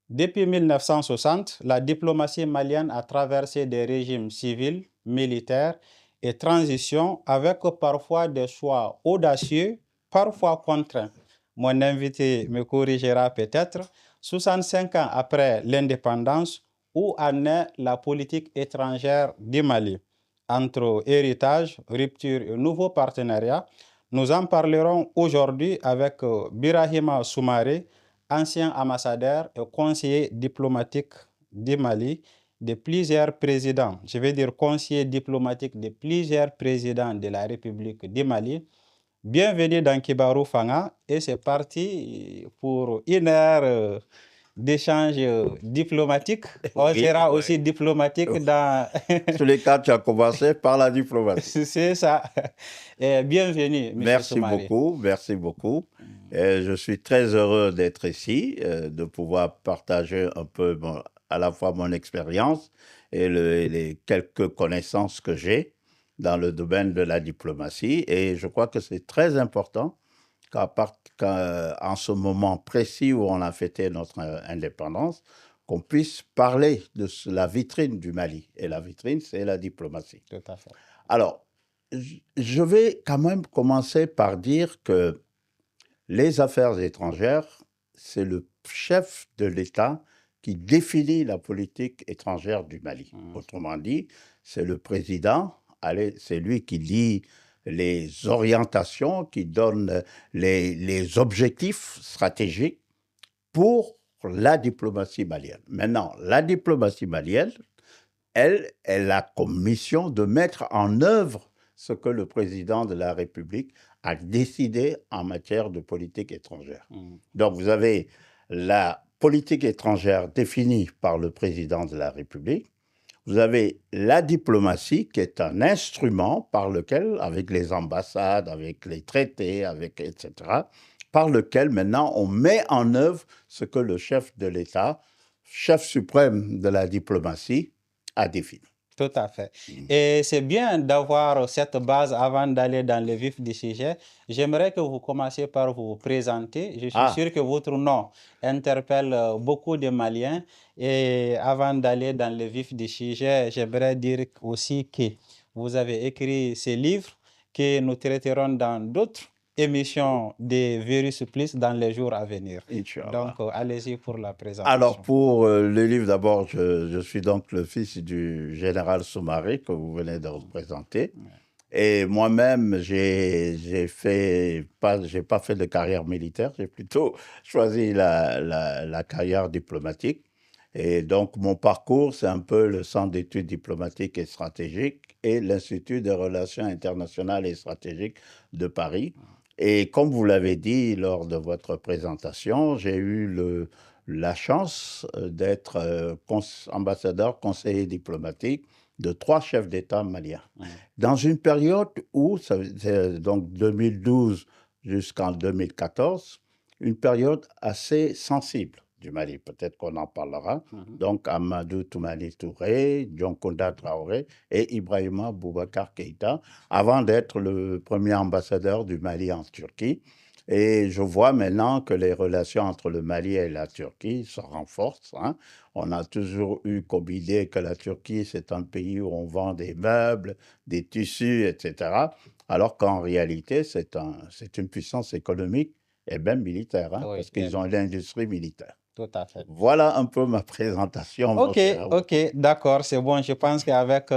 Depuis 1960, la diplomatie malienne a traversé des régimes civils, militaires et transitions avec parfois des choix audacieux, parfois contraints. Mon invité me corrigera peut-être. 65 ans après l'indépendance, où en est la politique étrangère du Mali? Entre héritage, rupture et nouveaux partenariats, nous en parlerons aujourd'hui avec Birahima Soumaré, ancien ambassadeur et conseiller diplomatique du Mali de plusieurs présidents. Je vais dire conseiller diplomatique de plusieurs présidents de la République du Mali. Bienvenue dans Kibarou Fanga et c'est parti pour une heure d'échange diplomatique. On sera aussi diplomatique dans... Tous les cas, tu as commencé par la diplomatie. C'est ça. Et bienvenue, M. Merci Soumaré. beaucoup, merci beaucoup. Je suis très heureux d'être ici, de pouvoir partager un peu à la fois mon expérience et les quelques connaissances que j'ai dans le domaine de la diplomatie. Et je crois que c'est très important qu'en ce moment précis où on a fêté notre indépendance, qu'on puisse parler de la vitrine du Mali. Et la vitrine, c'est la diplomatie. Tout à fait. Alors, je vais quand même commencer par dire que les affaires étrangères, c'est le chef de l'État qui définit la politique étrangère du Mali. Autrement dit, c'est le président, c'est lui qui lit les orientations, qui donne les objectifs stratégiques pour la diplomatie malienne. Maintenant, la diplomatie malienne, elle a comme mission de mettre en œuvre ce que le président de la République a décidé en matière de politique étrangère. Donc, vous avez la politique étrangère définie par le président de la République. Vous avez la diplomatie, qui est un instrument par lequel, avec les ambassades, avec les traités, etc., par lequel maintenant on met en œuvre ce que le chef de l'État, chef suprême de la diplomatie, a défini. Tout à fait. Et c'est bien d'avoir cette base avant d'aller dans le vif du sujet. J'aimerais que vous commenciez par vous présenter. Je suis sûr que votre nom interpelle beaucoup de Maliens. Et avant d'aller dans le vif du sujet, j'aimerais dire aussi que vous avez écrit ces livres que nous traiterons dans d'autres émissions de Virus Plus dans les jours à venir. Donc, allez-y pour la présentation. Alors, pour le livre, d'abord, je suis donc le fils du général Soumaré que vous venez de représenter. Et moi-même, j'ai pas fait de carrière militaire, j'ai plutôt choisi la carrière diplomatique. Et donc, mon parcours, c'est un peu le Centre d'études diplomatiques et stratégiques et l'Institut des relations internationales et stratégiques de Paris. Et comme vous l'avez dit lors de votre présentation, j'ai eu la chance d'être ambassadeur, conseiller diplomatique de 3 chefs d'État maliens. Dans une période où, donc 2012 jusqu'en 2014, une période assez sensible du Mali. Peut-être qu'on en parlera. Donc, Amadou Toumani Touré, Dioncounda Traoré et Ibrahima Boubacar Keïta, avant d'être le premier ambassadeur du Mali en Turquie. Et je vois maintenant que les relations entre le Mali et la Turquie se renforcent. On a toujours eu comme idée que la Turquie, c'est un pays où on vend des meubles, des tissus, etc. Alors qu'en réalité, c'est une puissance économique et même militaire, parce qu'ils ont l'industrie militaire. Tout à fait. Voilà un peu ma présentation. Ok, d'accord, c'est bon. Je pense qu'avec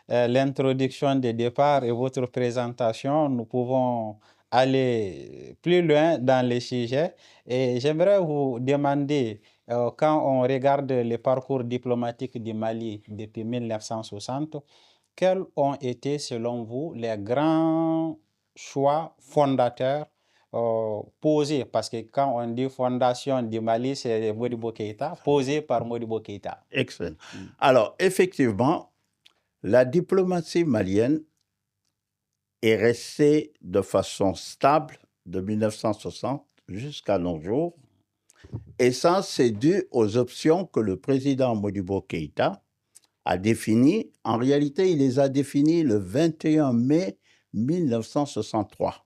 l'introduction de départ et votre présentation, nous pouvons aller plus loin dans le sujet. Et j'aimerais vous demander, quand on regarde le parcours diplomatique du Mali depuis 1960, quels ont été, selon vous, les grands choix fondateurs posé, parce que quand on dit fondation du Mali, c'est Modibo Keïta, posé par Modibo Keïta. Excellent. Alors, effectivement, la diplomatie malienne est restée de façon stable de 1960 jusqu'à nos jours. Et ça, c'est dû aux options que le président Modibo Keïta a définies. En réalité, il les a définies le 21 mai 1963,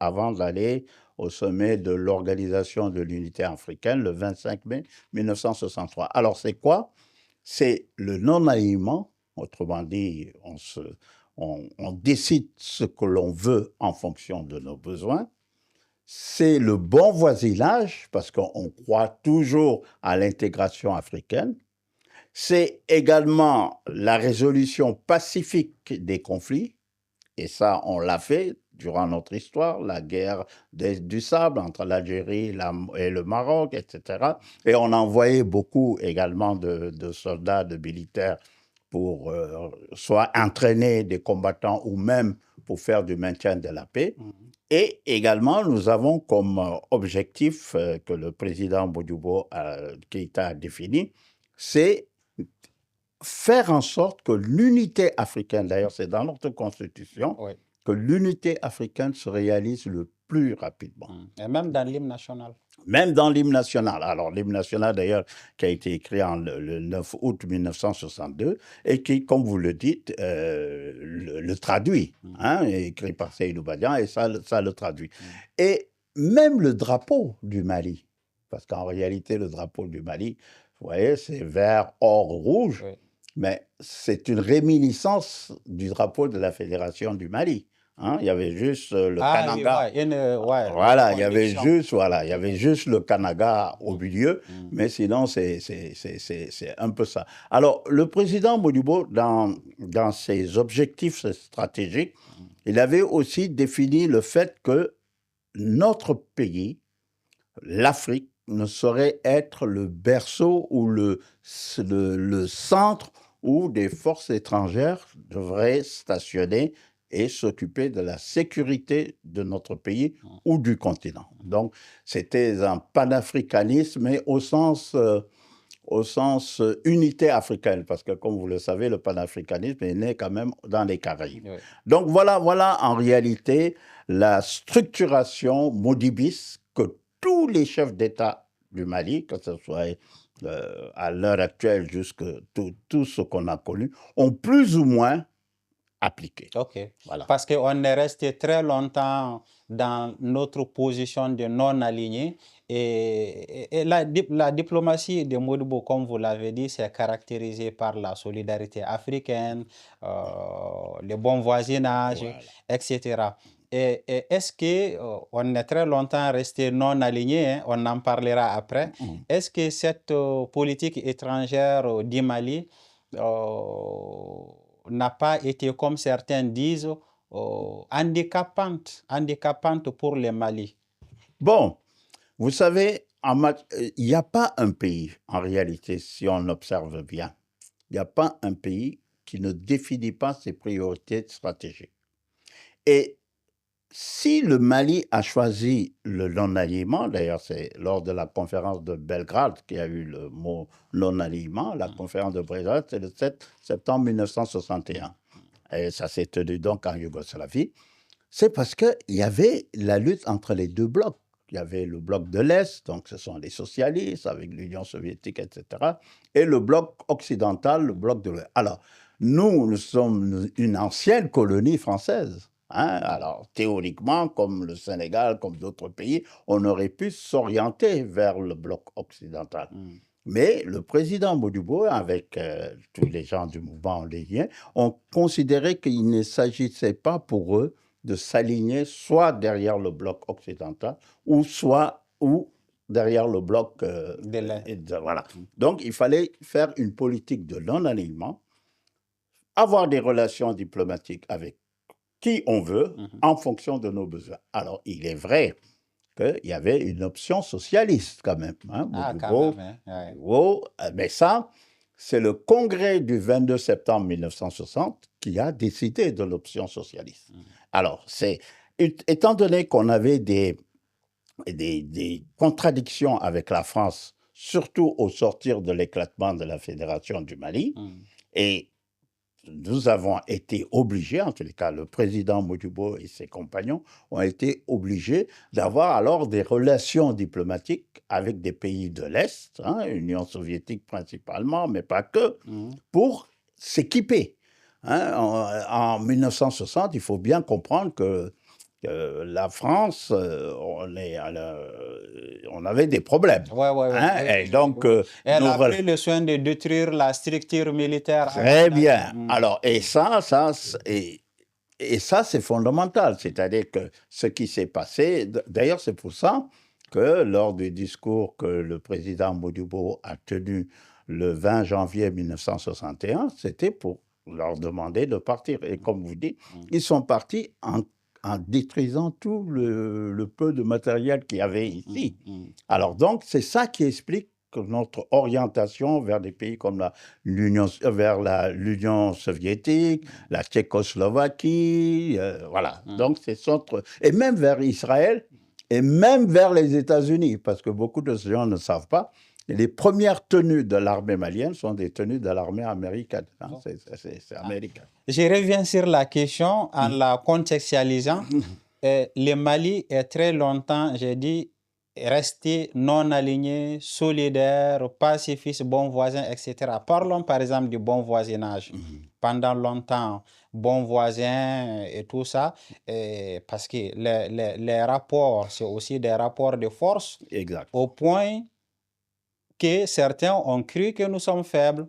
avant d'aller au sommet de l'Organisation de l'Unité africaine le 25 mai 1963. Alors, c'est quoi? C'est le non-alignement, autrement dit, on décide ce que l'on veut en fonction de nos besoins. C'est le bon voisinage, parce qu'on croit toujours à l'intégration africaine. C'est également la résolution pacifique des conflits, et ça, on l'a fait durant notre histoire, la guerre du sable entre l'Algérie et le Maroc, etc. Et on a envoyé beaucoup également de soldats, de militaires pour soit entraîner des combattants ou même pour faire du maintien de la paix. Et également, nous avons comme objectif que le président Modibo Keïta a défini, c'est faire en sorte que l'unité africaine, d'ailleurs c'est dans notre constitution, Oui. que l'unité africaine se réalise le plus rapidement. Et même dans l'hymne national. Même dans l'hymne national. Alors l'hymne national d'ailleurs qui a été écrit le 9 août 1962 et qui, comme vous le dites, le traduit, écrit par Seydou Badian et ça le traduit. Et même le drapeau du Mali, parce qu'en réalité le drapeau du Mali, vous voyez, c'est vert, or, rouge. Oui. Mais c'est une réminiscence du drapeau de la Fédération du Mali. Il y avait juste le Kanaga. Voilà, il y avait juste le Kanaga au milieu, mais sinon c'est un peu ça. Alors le président Modibo, dans ses objectifs stratégiques, il avait aussi défini le fait que notre pays, l'Afrique, ne saurait être le berceau ou le centre où des forces étrangères devraient stationner et s'occuper de la sécurité de notre pays ou du continent. Donc, c'était un panafricanisme, mais au sens unité africaine, parce que, comme vous le savez, le panafricanisme est né quand même dans les Caraïbes. Oui. Donc, voilà en réalité la structuration modibiste que tous les chefs d'État du Mali, que ce soit à l'heure actuelle jusque tout ce qu'on a connu, ont plus ou moins appliqué. OK. Voilà. Parce qu'on est resté très longtemps dans notre position de non-aligné et la diplomatie de Modibo, comme vous l'avez dit, c'est caractérisé par la solidarité africaine, le bon voisinage, voilà, etc. Et est-ce qu'on est très longtemps resté non aligné, on en parlera après. Est-ce que cette politique étrangère du Mali n'a pas été, comme certains disent, handicapante pour le Mali? Bon, vous savez, il n'y a pas un pays, en réalité, si on observe bien, il n'y a pas un pays qui ne définit pas ses priorités stratégiques. Et si le Mali a choisi le non-alignement, d'ailleurs c'est lors de la conférence de Belgrade qu'il y a eu le mot non-alignement, la conférence de Belgrade, c'est le 7 septembre 1961. Et ça s'est tenu donc en Yougoslavie. C'est parce qu'il y avait la lutte entre les deux blocs. Il y avait le bloc de l'Est, donc ce sont les socialistes avec l'Union soviétique, etc. Et le bloc occidental, le bloc de l'Ouest. Alors, nous sommes une ancienne colonie française. Alors, théoriquement, comme le Sénégal, comme d'autres pays, on aurait pu s'orienter vers le bloc occidental. Mais le président Modibo, avec tous les gens du mouvement oléguien, ont considéré qu'il ne s'agissait pas pour eux de s'aligner soit derrière le bloc occidental ou derrière le bloc voilà. Donc, il fallait faire une politique de non-alignement, avoir des relations diplomatiques avec qui on veut en fonction de nos besoins. Alors, il est vrai qu'il y avait une option socialiste quand même. Quand même, hein? Mais ça, c'est le congrès du 22 septembre 1960 qui a décidé de l'option socialiste. Alors, étant donné qu'on avait des contradictions avec la France, surtout au sortir de l'éclatement de la Fédération du Mali, et nous avons été obligés, en tous les cas, le président Modibo et ses compagnons ont été obligés d'avoir alors des relations diplomatiques avec des pays de l'Est, Union soviétique principalement, mais pas que, pour s'équiper. En 1960, il faut bien comprendre que La France, on avait des problèmes. Ouais, ouais, ouais. Hein, Oui, et oui, donc, oui. Elle a nous, pris le soin de détruire la structure militaire. très bien. Mm. Alors, et ça, c'est fondamental. C'est-à-dire que ce qui s'est passé, d'ailleurs, c'est pour ça que lors du discours que le président Modibo a tenu le 20 janvier 1961, c'était pour leur demander de partir. Et comme vous dites, ils sont partis en détruisant tout le peu de matériel qu'il y avait ici. Alors donc, c'est ça qui explique que notre orientation vers des pays comme l'Union soviétique, la Tchécoslovaquie, voilà. Donc, et même vers Israël, et même vers les États-Unis, parce que beaucoup de gens ne savent pas, les premières tenues de l'armée malienne sont des tenues de l'armée américaine. Hein, c'est américain. Je reviens sur la question en la contextualisant. Le Mali est très longtemps, j'ai dit, resté non aligné, solidaire, pacifiste, bon voisin, etc. Parlons par exemple du bon voisinage. Pendant longtemps, bon voisin et tout ça, parce que les rapports, c'est aussi des rapports de force. Exact. Au point que certains ont cru que nous sommes faibles.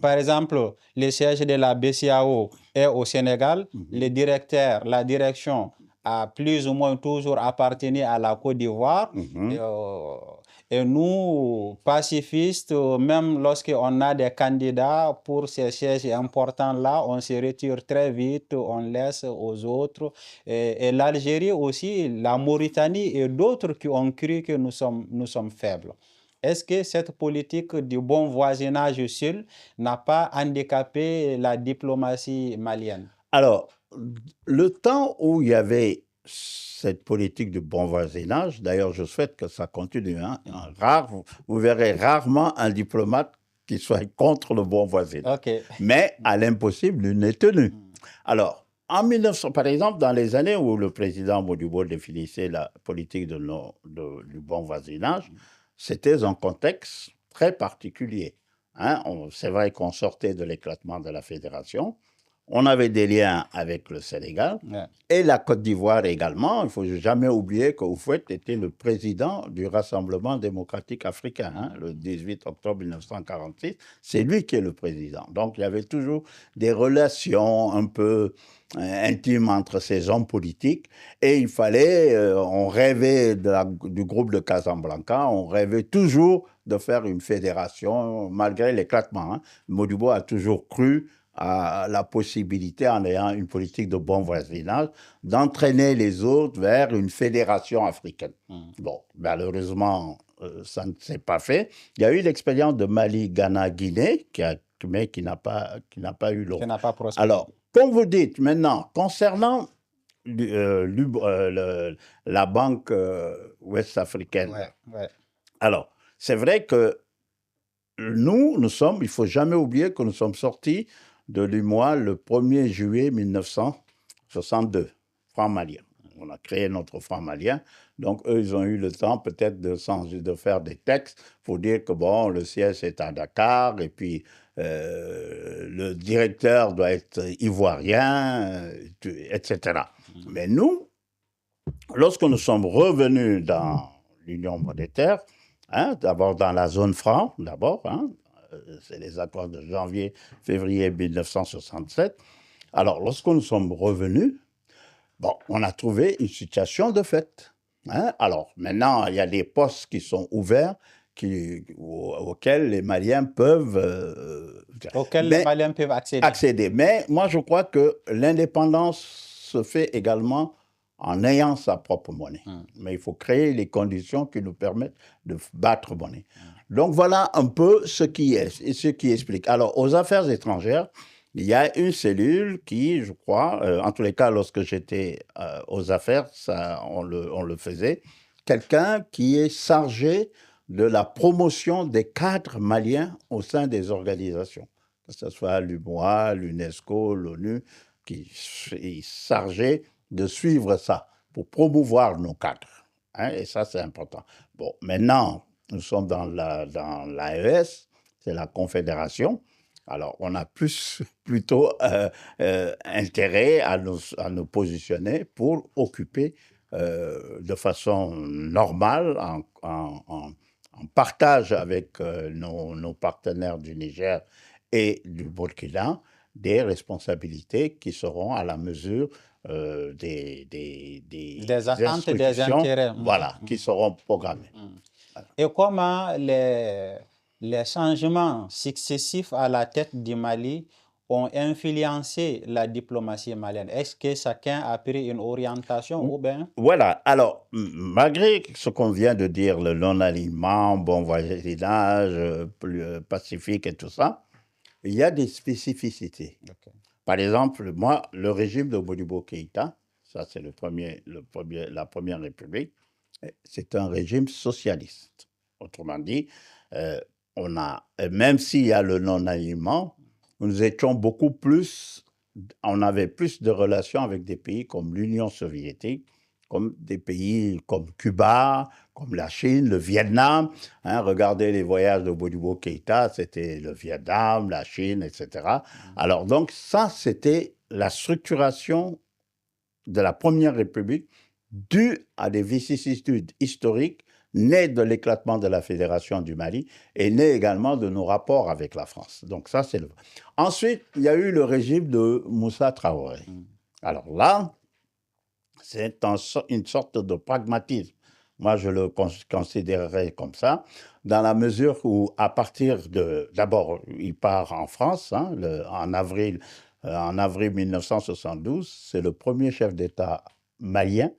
Par exemple, le siège de la BCAO est au Sénégal. Le directeur, la direction a plus ou moins toujours appartenu à la Côte d'Ivoire. Et nous, pacifistes, même lorsqu'on a des candidats pour ces sièges importants-là, on se retire très vite, on laisse aux autres. Et l'Algérie aussi, la Mauritanie et d'autres qui ont cru que nous sommes faibles. Est-ce que cette politique du bon voisinage seul n'a pas handicapé la diplomatie malienne? Alors, le temps où il y avait cette politique de bon voisinage, d'ailleurs, je souhaite que ça continue. Hein, vous verrez rarement un diplomate qui soit contre le bon voisinage. Okay. Mais à l'impossible, il n'est tenu. Alors, en 1900, par exemple, dans les années où le président Modibo définissait la politique du bon voisinage, c'était un contexte très particulier. Hein, c'est vrai qu'on sortait de l'éclatement de la fédération. On avait des liens avec le Sénégal et la Côte d'Ivoire également. Il ne faut jamais oublier qu'Houphouët était le président du Rassemblement démocratique africain, hein, le 18 octobre 1946. C'est lui qui est le président. Donc, il y avait toujours des relations un peu intimes entre ces hommes politiques. Et il fallait, on rêvait du groupe de Casablanca, on rêvait toujours de faire une fédération malgré l'éclatement. Hein. Modibo a toujours cru à la possibilité, en ayant une politique de bon voisinage, d'entraîner les autres vers une fédération africaine. Bon, malheureusement, ça ne s'est pas fait. Il y a eu l'expérience de Mali, Ghana, Guinée, mais qui n'a pas eu l'eau. Qui n'a pas prospéré. Alors, comme vous dites maintenant, concernant la banque ouest-africaine, alors, c'est vrai que nous sommes, il ne faut jamais oublier que nous sommes sortis de l'UMOA le 1er juillet 1962, franc malien. On a créé notre franc malien. Donc, eux, ils ont eu le temps peut-être de faire des textes pour dire que, bon, le siège est à Dakar et puis le directeur doit être ivoirien, etc. Mais nous, lorsque nous sommes revenus dans l'Union monétaire, hein, d'abord dans la zone franc, hein, c'est les accords de janvier-février 1967. Alors, lorsque nous sommes revenus, bon, on a trouvé une situation de fait. Hein? Alors, maintenant, il y a des postes qui sont ouverts auxquels les Maliens peuvent accéder. Mais moi, je crois que l'indépendance se fait également en ayant sa propre monnaie. Mais il faut créer les conditions qui nous permettent de battre monnaie. Donc, voilà un peu ce qui explique. Alors, aux affaires étrangères, il y a une cellule qui, je crois, en tous les cas, lorsque j'étais aux affaires, on le faisait, quelqu'un qui est chargé de la promotion des cadres maliens au sein des organisations, que ce soit l'UMOA, l'UNESCO, l'ONU, qui est chargé de suivre ça pour promouvoir nos cadres. Hein, et ça, c'est important. Bon, maintenant, nous sommes dans l'AES, c'est la Confédération. Alors, on a plutôt intérêt à nous positionner pour occuper de façon normale, en partage avec nos partenaires du Niger et du Burkina, des responsabilités qui seront à la mesure Des attentes et des instructions, intérêts. voilà, qui seront programmées. Voilà. Et comment les changements successifs à la tête du Mali ont influencé la diplomatie malienne? Est-ce que chacun a pris une orientation ou bien? Voilà. Alors, malgré ce qu'on vient de dire, le non-alignement, bon voisinage, pacifique et tout ça, il y a des spécificités. Okay. Par exemple, moi, le régime de Modibo Keïta, ça c'est la première république, c'est un régime socialiste. Autrement dit, même s'il y a le non-alignement, nous étions beaucoup plus, on avait plus de relations avec des pays comme l'Union soviétique, comme des pays comme Cuba, comme la Chine, le Vietnam. Hein, regardez les voyages de Modibo Keïta, c'était le Vietnam, la Chine, etc. Alors donc ça, c'était la structuration de la Première République due à des vicissitudes historiques nées de l'éclatement de la Fédération du Mali et nées également de nos rapports avec la France. Donc ça, c'est le... Ensuite, il y a eu le régime de Moussa Traoré. Alors là, c'est une sorte de pragmatisme. Moi, je le considérerais comme ça, dans la mesure où, à partir de... D'abord, il part en France, hein, en avril 1972. C'est le premier chef d'État malien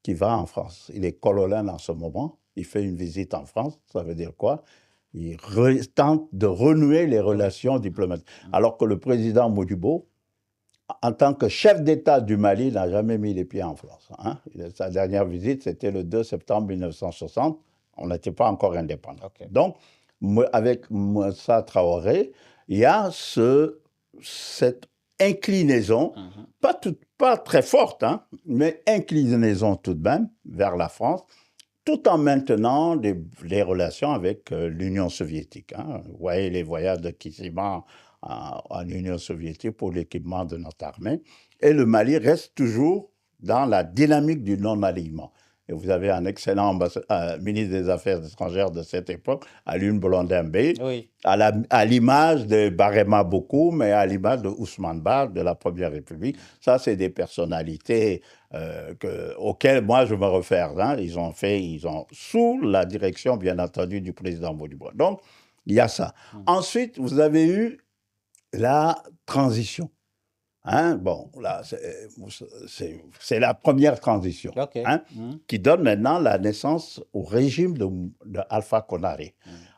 qui va en France. Il est colonel en ce moment. Il fait une visite en France. Ça veut dire quoi? Il tente de renouer les relations diplomatiques. Alors que le président Modibo, en tant que chef d'État du Mali, n'a jamais mis les pieds en France. Hein. Sa dernière visite, c'était le 2 septembre 1960. On n'était pas encore indépendant. Okay. Donc, avec Moussa Traoré, il y a cette inclinaison, pas très forte, hein, mais inclinaison tout de même vers la France, tout en maintenant les relations avec l'Union soviétique. Hein. Vous voyez les voyages de Kissima en Union soviétique pour l'équipement de notre armée. Et le Mali reste toujours dans la dynamique du non-alignement. Et vous avez un excellent ministre des Affaires étrangères de cette époque, Alioune Blondin Bey, oui, à l'image de Barema Boko, mais à l'image de Ousmane Ba de la Première République. Ça, c'est des personnalités auxquelles moi je me réfère. Hein. Ils ont sous la direction, bien entendu, du président Modibo. Donc, il y a ça. Ensuite, vous avez eu la transition. Hein, bon, là, c'est la première transition, okay, hein, qui donne maintenant la naissance au régime de Alpha Condé.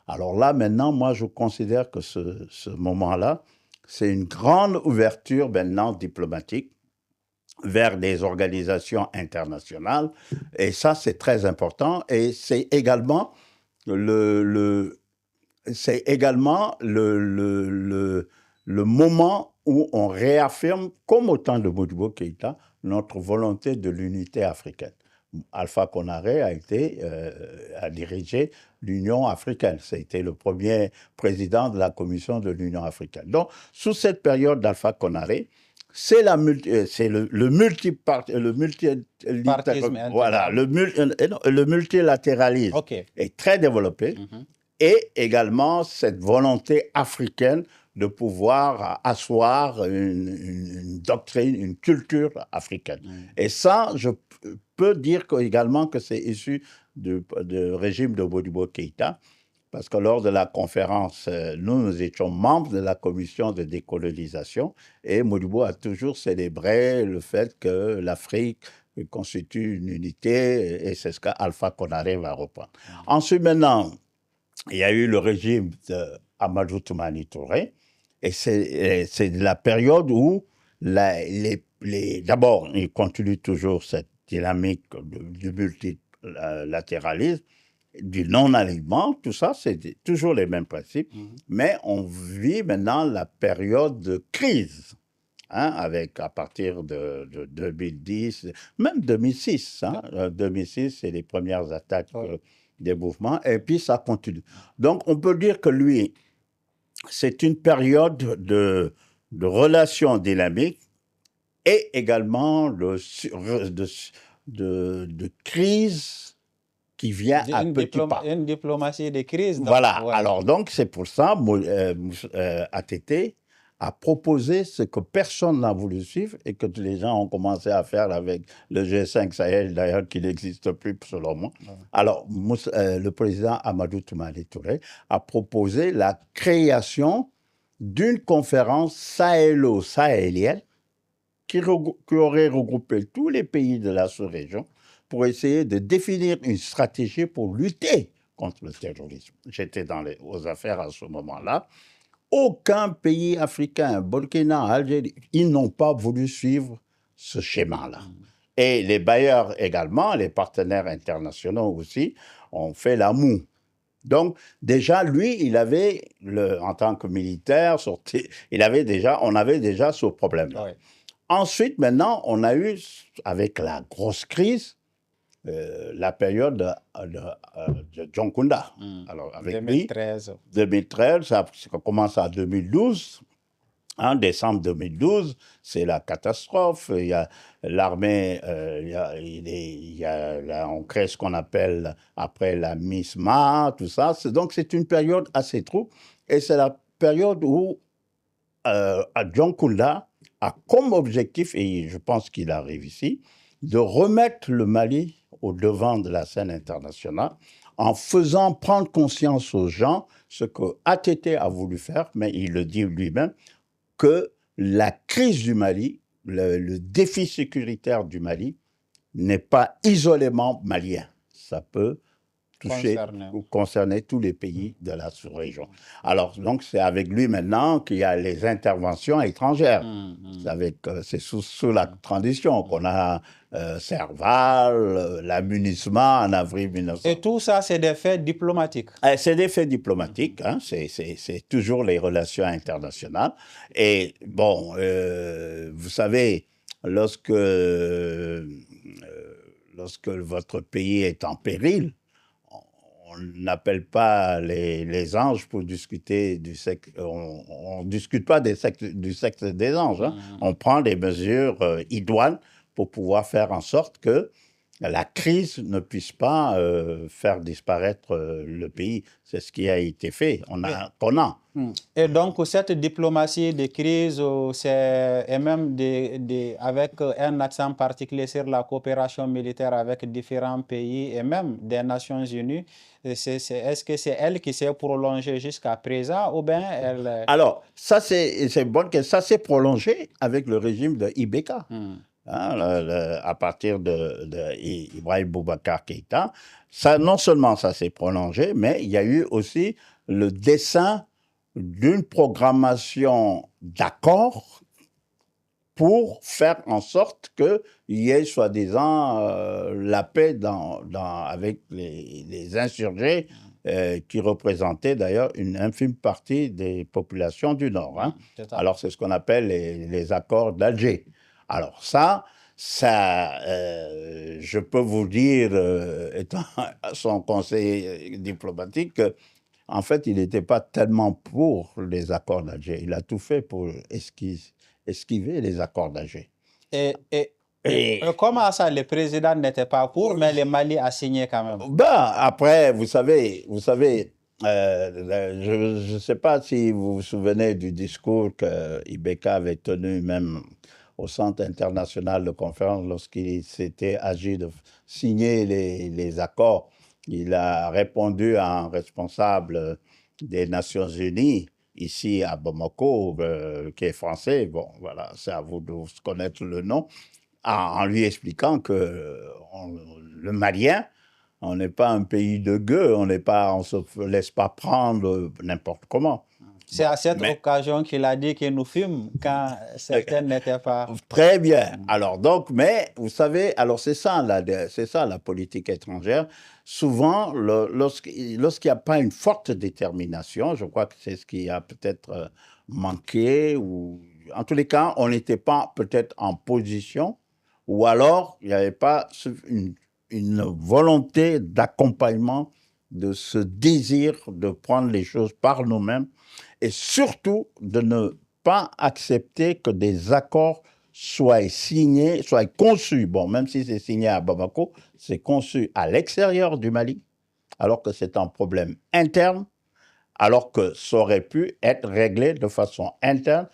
Alors là, maintenant, moi, je considère que ce moment-là, c'est une grande ouverture maintenant diplomatique vers des organisations internationales. Et ça, c'est très important. Et c'est également le moment où on réaffirme, comme au temps de Modibo Keïta, notre volonté de l'unité africaine. Alpha Condé a dirigé l'Union africaine. C'était le premier président de la Commission de l'Union africaine. Donc, sous cette période d'Alpha Condé, c'est le multilatéralisme, okay, est très développé. Et également cette volonté africaine de pouvoir asseoir une doctrine, une culture africaine. Et ça, je peux dire également que c'est issu du régime de Modibo Keïta, parce que lors de la conférence, nous étions membres de la commission de décolonisation, et Modibo a toujours célébré le fait que l'Afrique constitue une unité, et c'est ce qu'Alpha Condé va reprendre. Ensuite, maintenant, il y a eu le régime d'Amadou Toumani Touré, et c'est la période où d'abord, il continue toujours cette dynamique du multilatéralisme, du non-alignement, tout ça, c'est toujours les mêmes principes, mais on vit maintenant la période de crise, hein, à partir de 2010, même 2006. Hein, 2006, c'est les premières attaques des mouvements, et puis ça continue. Donc, on peut dire que lui, c'est une période de relations dynamiques et également de crise qui vient à petits pas. Une diplomatie de crise. Donc, Voilà. ouais. Alors, donc, c'est pour ça ATT a proposé ce que personne n'a voulu suivre et que les gens ont commencé à faire avec le G5 Sahel, d'ailleurs, qui n'existe plus, selon moi. Ouais. Alors, le président Amadou Toumani Touré a proposé la création d'une conférence sahélo-sahélienne qui aurait regroupé tous les pays de la sous-région pour essayer de définir une stratégie pour lutter contre le terrorisme. J'étais aux affaires à ce moment-là. Aucun pays africain, Burkina, Algérie, ils n'ont pas voulu suivre ce schéma-là. Et les bailleurs également, les partenaires internationaux aussi, ont fait la moue. Donc, déjà, lui, il avait, en tant que militaire, on avait déjà ce problème-là. Ouais. Ensuite, maintenant, on a eu, avec la grosse crise, la période de John Kounda. Alors, avec 2013. 2013, ça commence en 2012. En décembre 2012, c'est la catastrophe. Il y a l'armée, on crée ce qu'on appelle après la MISMA, tout ça. Donc, c'est une période assez trouble. Et c'est la période où John Kounda a comme objectif, et je pense qu'il arrive ici, de remettre le Mali au devant de la scène internationale en faisant prendre conscience aux gens ce que ATT a voulu faire, mais il le dit lui-même, que la crise du Mali, le défi sécuritaire du Mali n'est pas isolément malien. Ça peut concerner tous les pays de la sous-région. Alors, donc, c'est avec lui maintenant qu'il y a les interventions étrangères. C'est sous la transition qu'on a Serval, l'amunissement en avril 1900. Et tout ça, c'est des faits diplomatiques. C'est des faits diplomatiques, hein, c'est toujours les relations internationales. Et bon, vous savez, lorsque votre pays est en péril, on n'appelle pas les anges pour discuter du sexe. On ne discute pas du sexe des anges. Hein. On prend des mesures idoines pour pouvoir faire en sorte que la crise ne puisse pas faire disparaître le pays. C'est ce qui a été fait. Et donc, cette diplomatie de crise, et même avec un accent particulier sur la coopération militaire avec différents pays et même des Nations Unies, est-ce que c'est elle qui s'est prolongée jusqu'à présent ou bien elle... Alors, ça c'est bon que ça s'est prolongé avec le régime de Ibeka. À partir d'Ibrahim Boubacar Keïta, non seulement ça s'est prolongé, mais il y a eu aussi le dessin d'une programmation d'accords pour faire en sorte qu'il y ait soi-disant la paix avec les insurgés qui représentaient d'ailleurs une infime partie des populations du Nord. Hein. Alors c'est ce qu'on appelle les accords d'Alger. Alors ça, je peux vous dire, étant son conseiller diplomatique, en fait, il n'était pas tellement pour les accords d'Alger. Il a tout fait pour esquiver les accords d'Alger. Et comment ça, le président n'était pas pour, mais le Mali a signé quand même? Après, vous savez, je ne sais pas si vous vous souvenez du discours que Ibeka avait tenu même au Centre international de conférence lorsqu'il s'était agi de signer les accords. Il a répondu à un responsable des Nations Unies ici à Bamako, qui est français. Bon, voilà, c'est à vous de connaître le nom, en lui expliquant que le Malien, on n'est pas un pays de gueux, on ne se laisse pas prendre n'importe comment. C'est à cette occasion qu'il a dit qu'il nous fume quand certains n'étaient pas... Très bien. Alors donc, mais vous savez, alors c'est ça la politique étrangère. Souvent, lorsqu'il n'y a pas une forte détermination, je crois que c'est ce qui a peut-être manqué, ou en tous les cas, on n'était pas peut-être en position, ou alors il n'y avait pas une volonté d'accompagnement de ce désir de prendre les choses par nous-mêmes et surtout de ne pas accepter que des accords soient signés, soient conçus. Bon, même si c'est signé à Bamako, c'est conçu à l'extérieur du Mali, alors que c'est un problème interne, alors que ça aurait pu être réglé de façon interne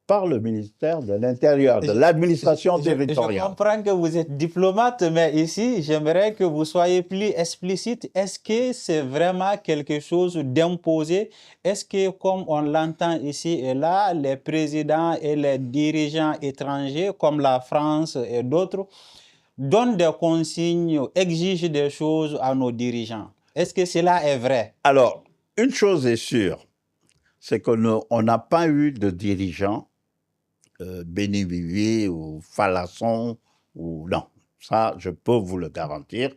par le ministère de l'Intérieur, de l'administration territoriale. Je comprends que vous êtes diplomate, mais ici, j'aimerais que vous soyez plus explicite. Est-ce que c'est vraiment quelque chose d'imposé? Est-ce que, comme on l'entend ici et là, les présidents et les dirigeants étrangers, comme la France et d'autres, donnent des consignes, exigent des choses à nos dirigeants? Est-ce que cela est vrai? Alors, une chose est sûre, c'est qu'on n'a pas eu de dirigeants Béni Vivier ou Falasson, ou non, ça je peux vous le garantir.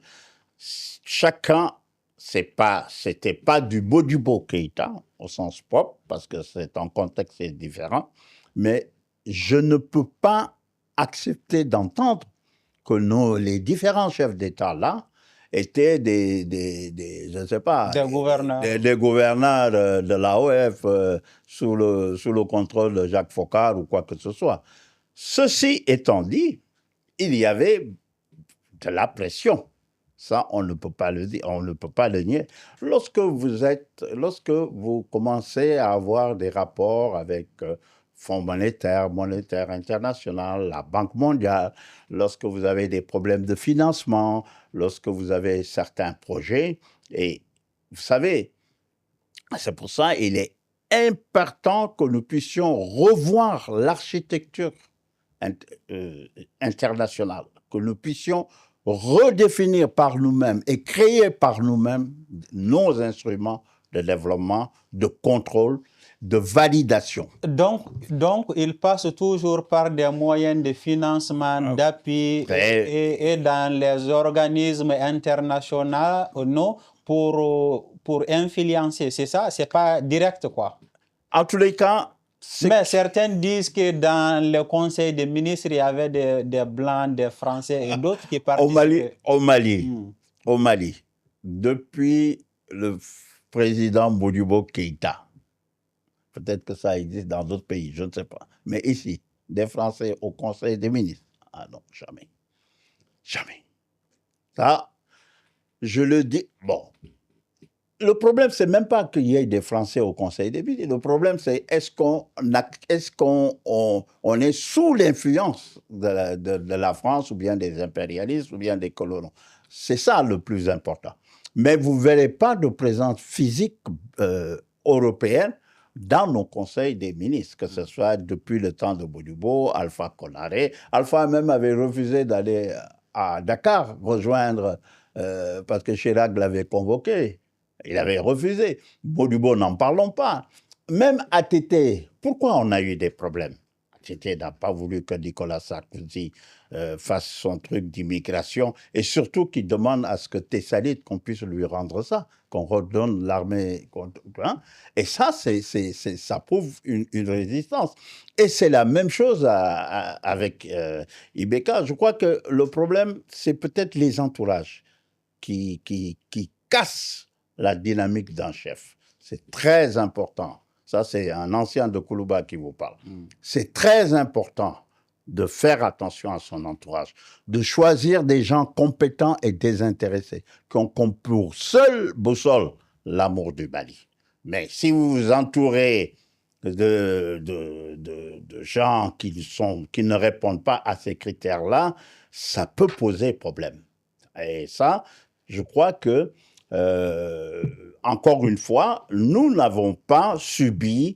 Chacun, c'était pas du Modibo Keïta au sens propre, parce que c'est un contexte différent, mais je ne peux pas accepter d'entendre que les différents chefs d'État là étaient je sais pas, Des gouverneurs. des gouverneurs de l'AOF sous le contrôle de Jacques Foccart ou quoi que ce soit. Ceci étant dit, il y avait de la pression. Ça, on ne peut pas le dire, on ne peut pas le nier. Lorsque vous commencez à avoir des rapports avec Fonds monétaire, monétaire international, la Banque mondiale, lorsque vous avez des problèmes de financement, lorsque vous avez certains projets, et vous savez, c'est pour ça qu'il est important que nous puissions revoir l'architecture internationale, que nous puissions redéfinir par nous-mêmes et créer par nous-mêmes nos instruments de développement, de contrôle, de validation. Donc, il passe toujours par des moyens de financement, d'appui et dans les organismes internationaux pour influencer. C'est ça? C'est pas direct, quoi. En tous les cas, mais certains disent que dans le conseil des ministres, il y avait des Blancs, des Français et d'autres qui participaient. Au Mali, depuis le président Modibo Keïta, peut-être que ça existe dans d'autres pays, je ne sais pas, mais ici, des Français au conseil des ministres, ah non, jamais. Jamais. Ça, je le dis, bon. Le problème, c'est même pas qu'il y ait des Français au Conseil des ministres. Le problème, c'est est-ce qu'on est sous l'influence de la France ou bien des impérialistes ou bien des colons. C'est ça le plus important. Mais vous ne verrez pas de présence physique européenne dans nos conseils des ministres, que ce soit depuis le temps de Bodibo, Alpha Konaré. Alpha même avait refusé d'aller à Dakar rejoindre, parce que Chirac l'avait convoqué. Il avait refusé. Modibo, n'en parlons pas. Même ATT, pourquoi on a eu des problèmes? ATT n'a pas voulu que Nicolas Sarkozy fasse son truc d'immigration et surtout qu'il demande à ce que Tessalit, qu'on puisse lui rendre ça, qu'on redonne l'armée. Hein? Et ça, ça prouve une résistance. Et c'est la même chose avec Ibeka. Je crois que le problème, c'est peut-être les entourages qui cassent la dynamique d'un chef. C'est très important. Ça, c'est un ancien de Koulouba qui vous parle. C'est très important de faire attention à son entourage, de choisir des gens compétents et désintéressés, qui ont comme pour seule boussole l'amour du Mali. Mais si vous vous entourez de gens qui ne répondent pas à ces critères-là, ça peut poser problème. Et ça, je crois que encore une fois, nous n'avons pas subi,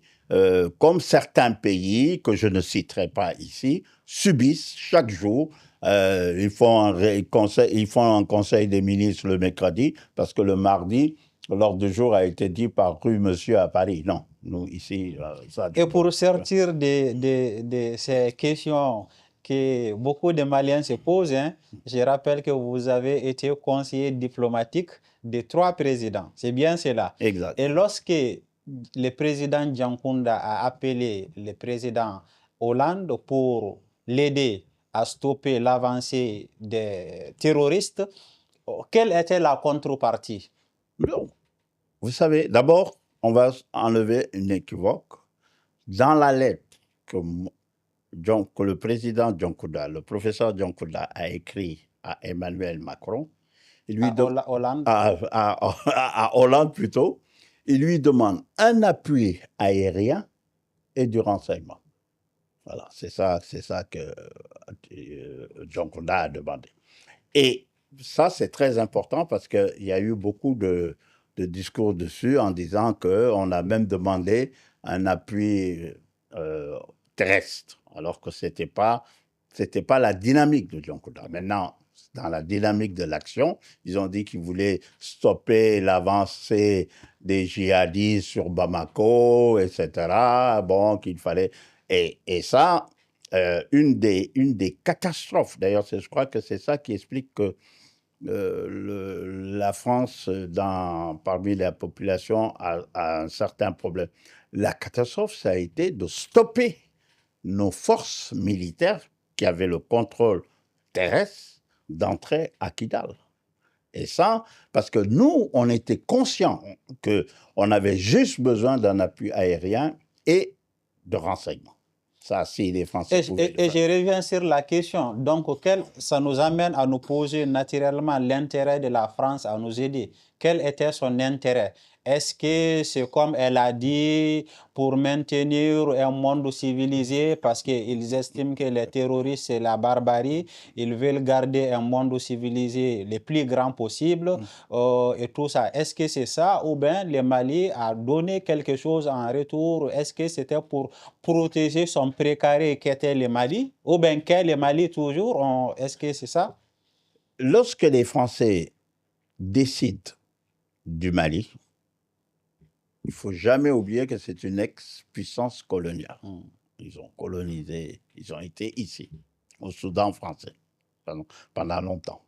comme certains pays, que je ne citerai pas ici, subissent chaque jour. Ils font un conseil des ministres le mercredi, parce que le mardi, l'ordre du jour a été dit par rue Monsieur à Paris. Non, nous ici... ça. Et pour sortir de ces questions que beaucoup de Maliens se posent, hein, je rappelle que vous avez été conseiller diplomatique de 3 présidents. C'est bien cela. Exact. Et lorsque le président Djankounda a appelé le président Hollande pour l'aider à stopper l'avancée des terroristes, quelle était la contrepartie? Non. Vous savez, d'abord, on va enlever une équivoque. Dans la lettre que le président John Kouda, le professeur John Kouda a écrit à Emmanuel Macron, Hollande. À Hollande plutôt, il lui demande un appui aérien et du renseignement. Voilà, c'est ça que John Kouda a demandé. Et ça, c'est très important parce qu'il y a eu beaucoup de discours dessus en disant qu'on a même demandé un appui terrestre, alors que ce n'était pas la dynamique de John Kouda. Maintenant, dans la dynamique de l'action, ils ont dit qu'ils voulaient stopper l'avancée des djihadistes sur Bamako, etc. Bon, qu'il fallait... Et ça, une des catastrophes, d'ailleurs, je crois que c'est ça qui explique que la France, parmi la population, a un certain problème. La catastrophe, ça a été de stopper nos forces militaires qui avaient le contrôle terrestre d'entrer à Kidal. Et ça, parce que nous, on était conscients qu'on avait juste besoin d'un appui aérien et de renseignements. Ça, si les Français pouvaient Et je reviens sur la question. Donc, ça nous amène à nous poser naturellement l'intérêt de la France à nous aider. Quel était son intérêt? Est-ce que c'est comme elle a dit, pour maintenir un monde civilisé, parce qu'ils estiment que les terroristes, c'est la barbarie, ils veulent garder un monde civilisé le plus grand possible, et tout ça. Est-ce que c'est ça, ou bien le Mali a donné quelque chose en retour? Est-ce que c'était pour protéger son précaré qui était le Mali, ou bien qu'est le Mali toujours? Est-ce que c'est ça? Lorsque les Français décident du Mali, il ne faut jamais oublier que c'est une ex-puissance coloniale. Ils ont colonisé, ils ont été ici, au Soudan français, pendant longtemps.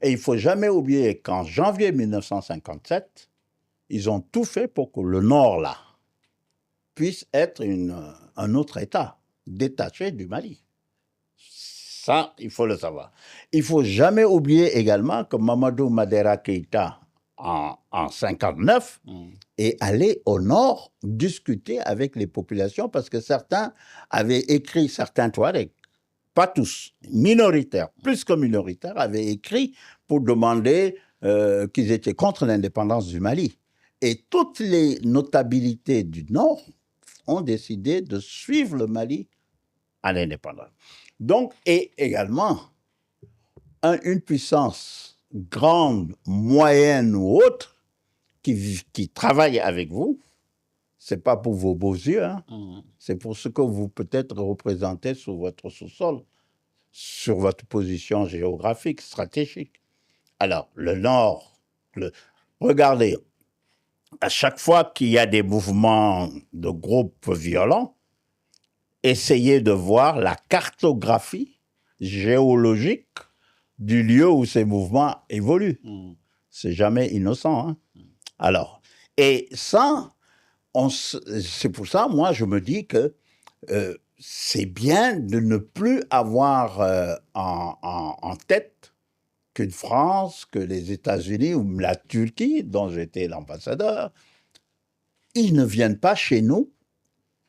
Et il ne faut jamais oublier qu'en janvier 1957, ils ont tout fait pour que le Nord, là, puisse être un autre État, détaché du Mali. Ça, il faut le savoir. Il ne faut jamais oublier également que Mamadou Madera Keïta, en 1959, est allé au nord discuter avec les populations parce que certains avaient écrit, certains Touaregs, pas tous, minoritaires, plus que minoritaires, avaient écrit pour demander qu'ils étaient contre l'indépendance du Mali. Et toutes les notabilités du Nord ont décidé de suivre le Mali à l'indépendance. Donc, et également, une puissance grande, moyenne ou autre, qui travaille avec vous, ce n'est pas pour vos beaux yeux, hein, c'est pour ce que vous peut-être représentez sur votre sous-sol, sur votre position géographique, stratégique. Alors, le Nord, regardez, à chaque fois qu'il y a des mouvements de groupes violents, essayez de voir la cartographie géologique du lieu où ces mouvements évoluent. C'est jamais innocent. Hein? Alors, et ça, c'est pour ça, moi, je me dis que c'est bien de ne plus avoir en tête qu'une France, que les États-Unis ou la Turquie, dont j'étais l'ambassadeur, ils ne viennent pas chez nous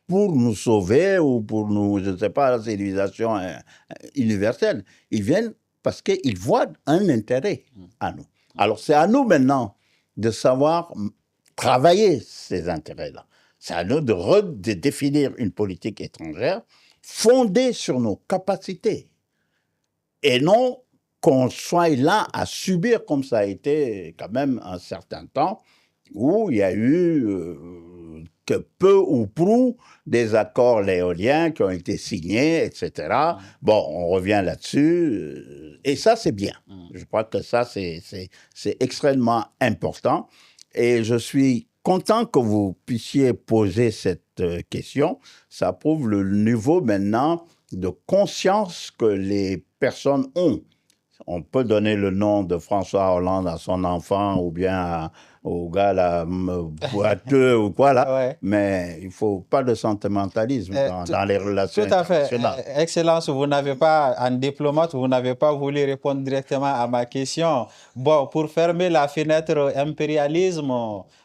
pour nous sauver ou pour nous, je ne sais pas, la civilisation universelle. Ils viennent parce qu'ils voient un intérêt à nous. Alors, c'est à nous maintenant de savoir travailler ces intérêts-là. C'est à nous de définir une politique étrangère fondée sur nos capacités et non qu'on soit là à subir comme ça a été quand même un certain temps où il y a eu que peu ou prou des accords léoniens qui ont été signés, etc. Bon, on revient là-dessus, et ça, c'est bien. Je crois que ça, c'est extrêmement important, et je suis content que vous puissiez poser cette question. Ça prouve le niveau maintenant de conscience que les personnes ont. On peut donner le nom de François Hollande à son enfant ou bien au gars là, boiteux ou quoi là, Ouais. mais il ne faut pas de sentimentalisme dans les relations Tout à fait. internationales. Excellence, vous n'avez pas, en diplomate, vous n'avez pas voulu répondre directement à ma question. Bon, pour fermer la fenêtre impérialisme,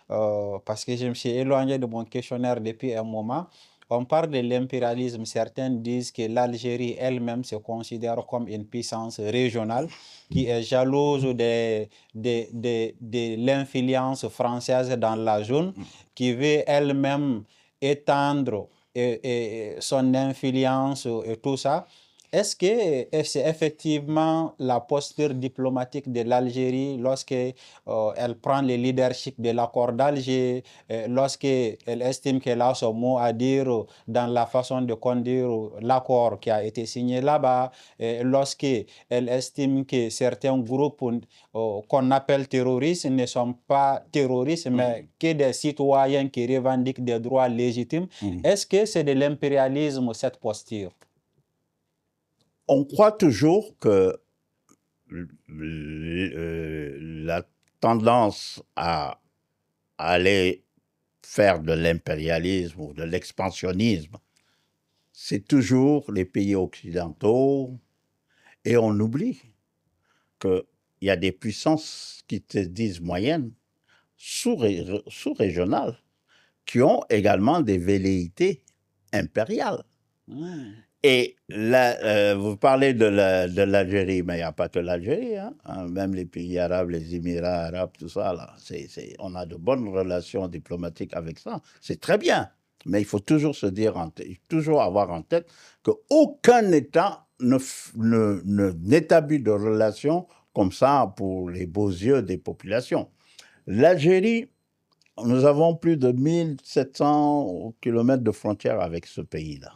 parce que je me suis éloigné de mon questionnaire depuis un moment, on parle de l'impérialisme. Certains disent que l'Algérie elle-même se considère comme une puissance régionale qui est jalouse de l'influence française dans la zone, qui veut elle-même étendre son influence et tout ça. Est-ce que c'est effectivement la posture diplomatique de l'Algérie lorsqu'elle prend le leadership de l'accord d'Alger, lorsqu'elle estime qu'elle a son mot à dire dans la façon de conduire l'accord qui a été signé là-bas, lorsqu'elle estime que certains groupes qu'on appelle terroristes ne sont pas terroristes, mais que des citoyens qui revendiquent des droits légitimes? Est-ce que c'est de l'impérialisme, cette posture? On croit toujours que la tendance à aller faire de l'impérialisme ou de l'expansionnisme, c'est toujours les pays occidentaux, et on oublie qu'il y a des puissances qui se disent moyennes, sous-régionales, qui ont également des velléités impériales. Et là, vous parlez de l'Algérie, mais il n'y a pas que l'Algérie, hein. Même les pays arabes, les Émirats arabes, tout ça, là, on a de bonnes relations diplomatiques avec ça. C'est très bien, mais il faut toujours se dire, toujours avoir en tête qu'aucun État n'établit de relations comme ça pour les beaux yeux des populations. L'Algérie, nous avons plus de 1700 kilomètres de frontières avec ce pays-là.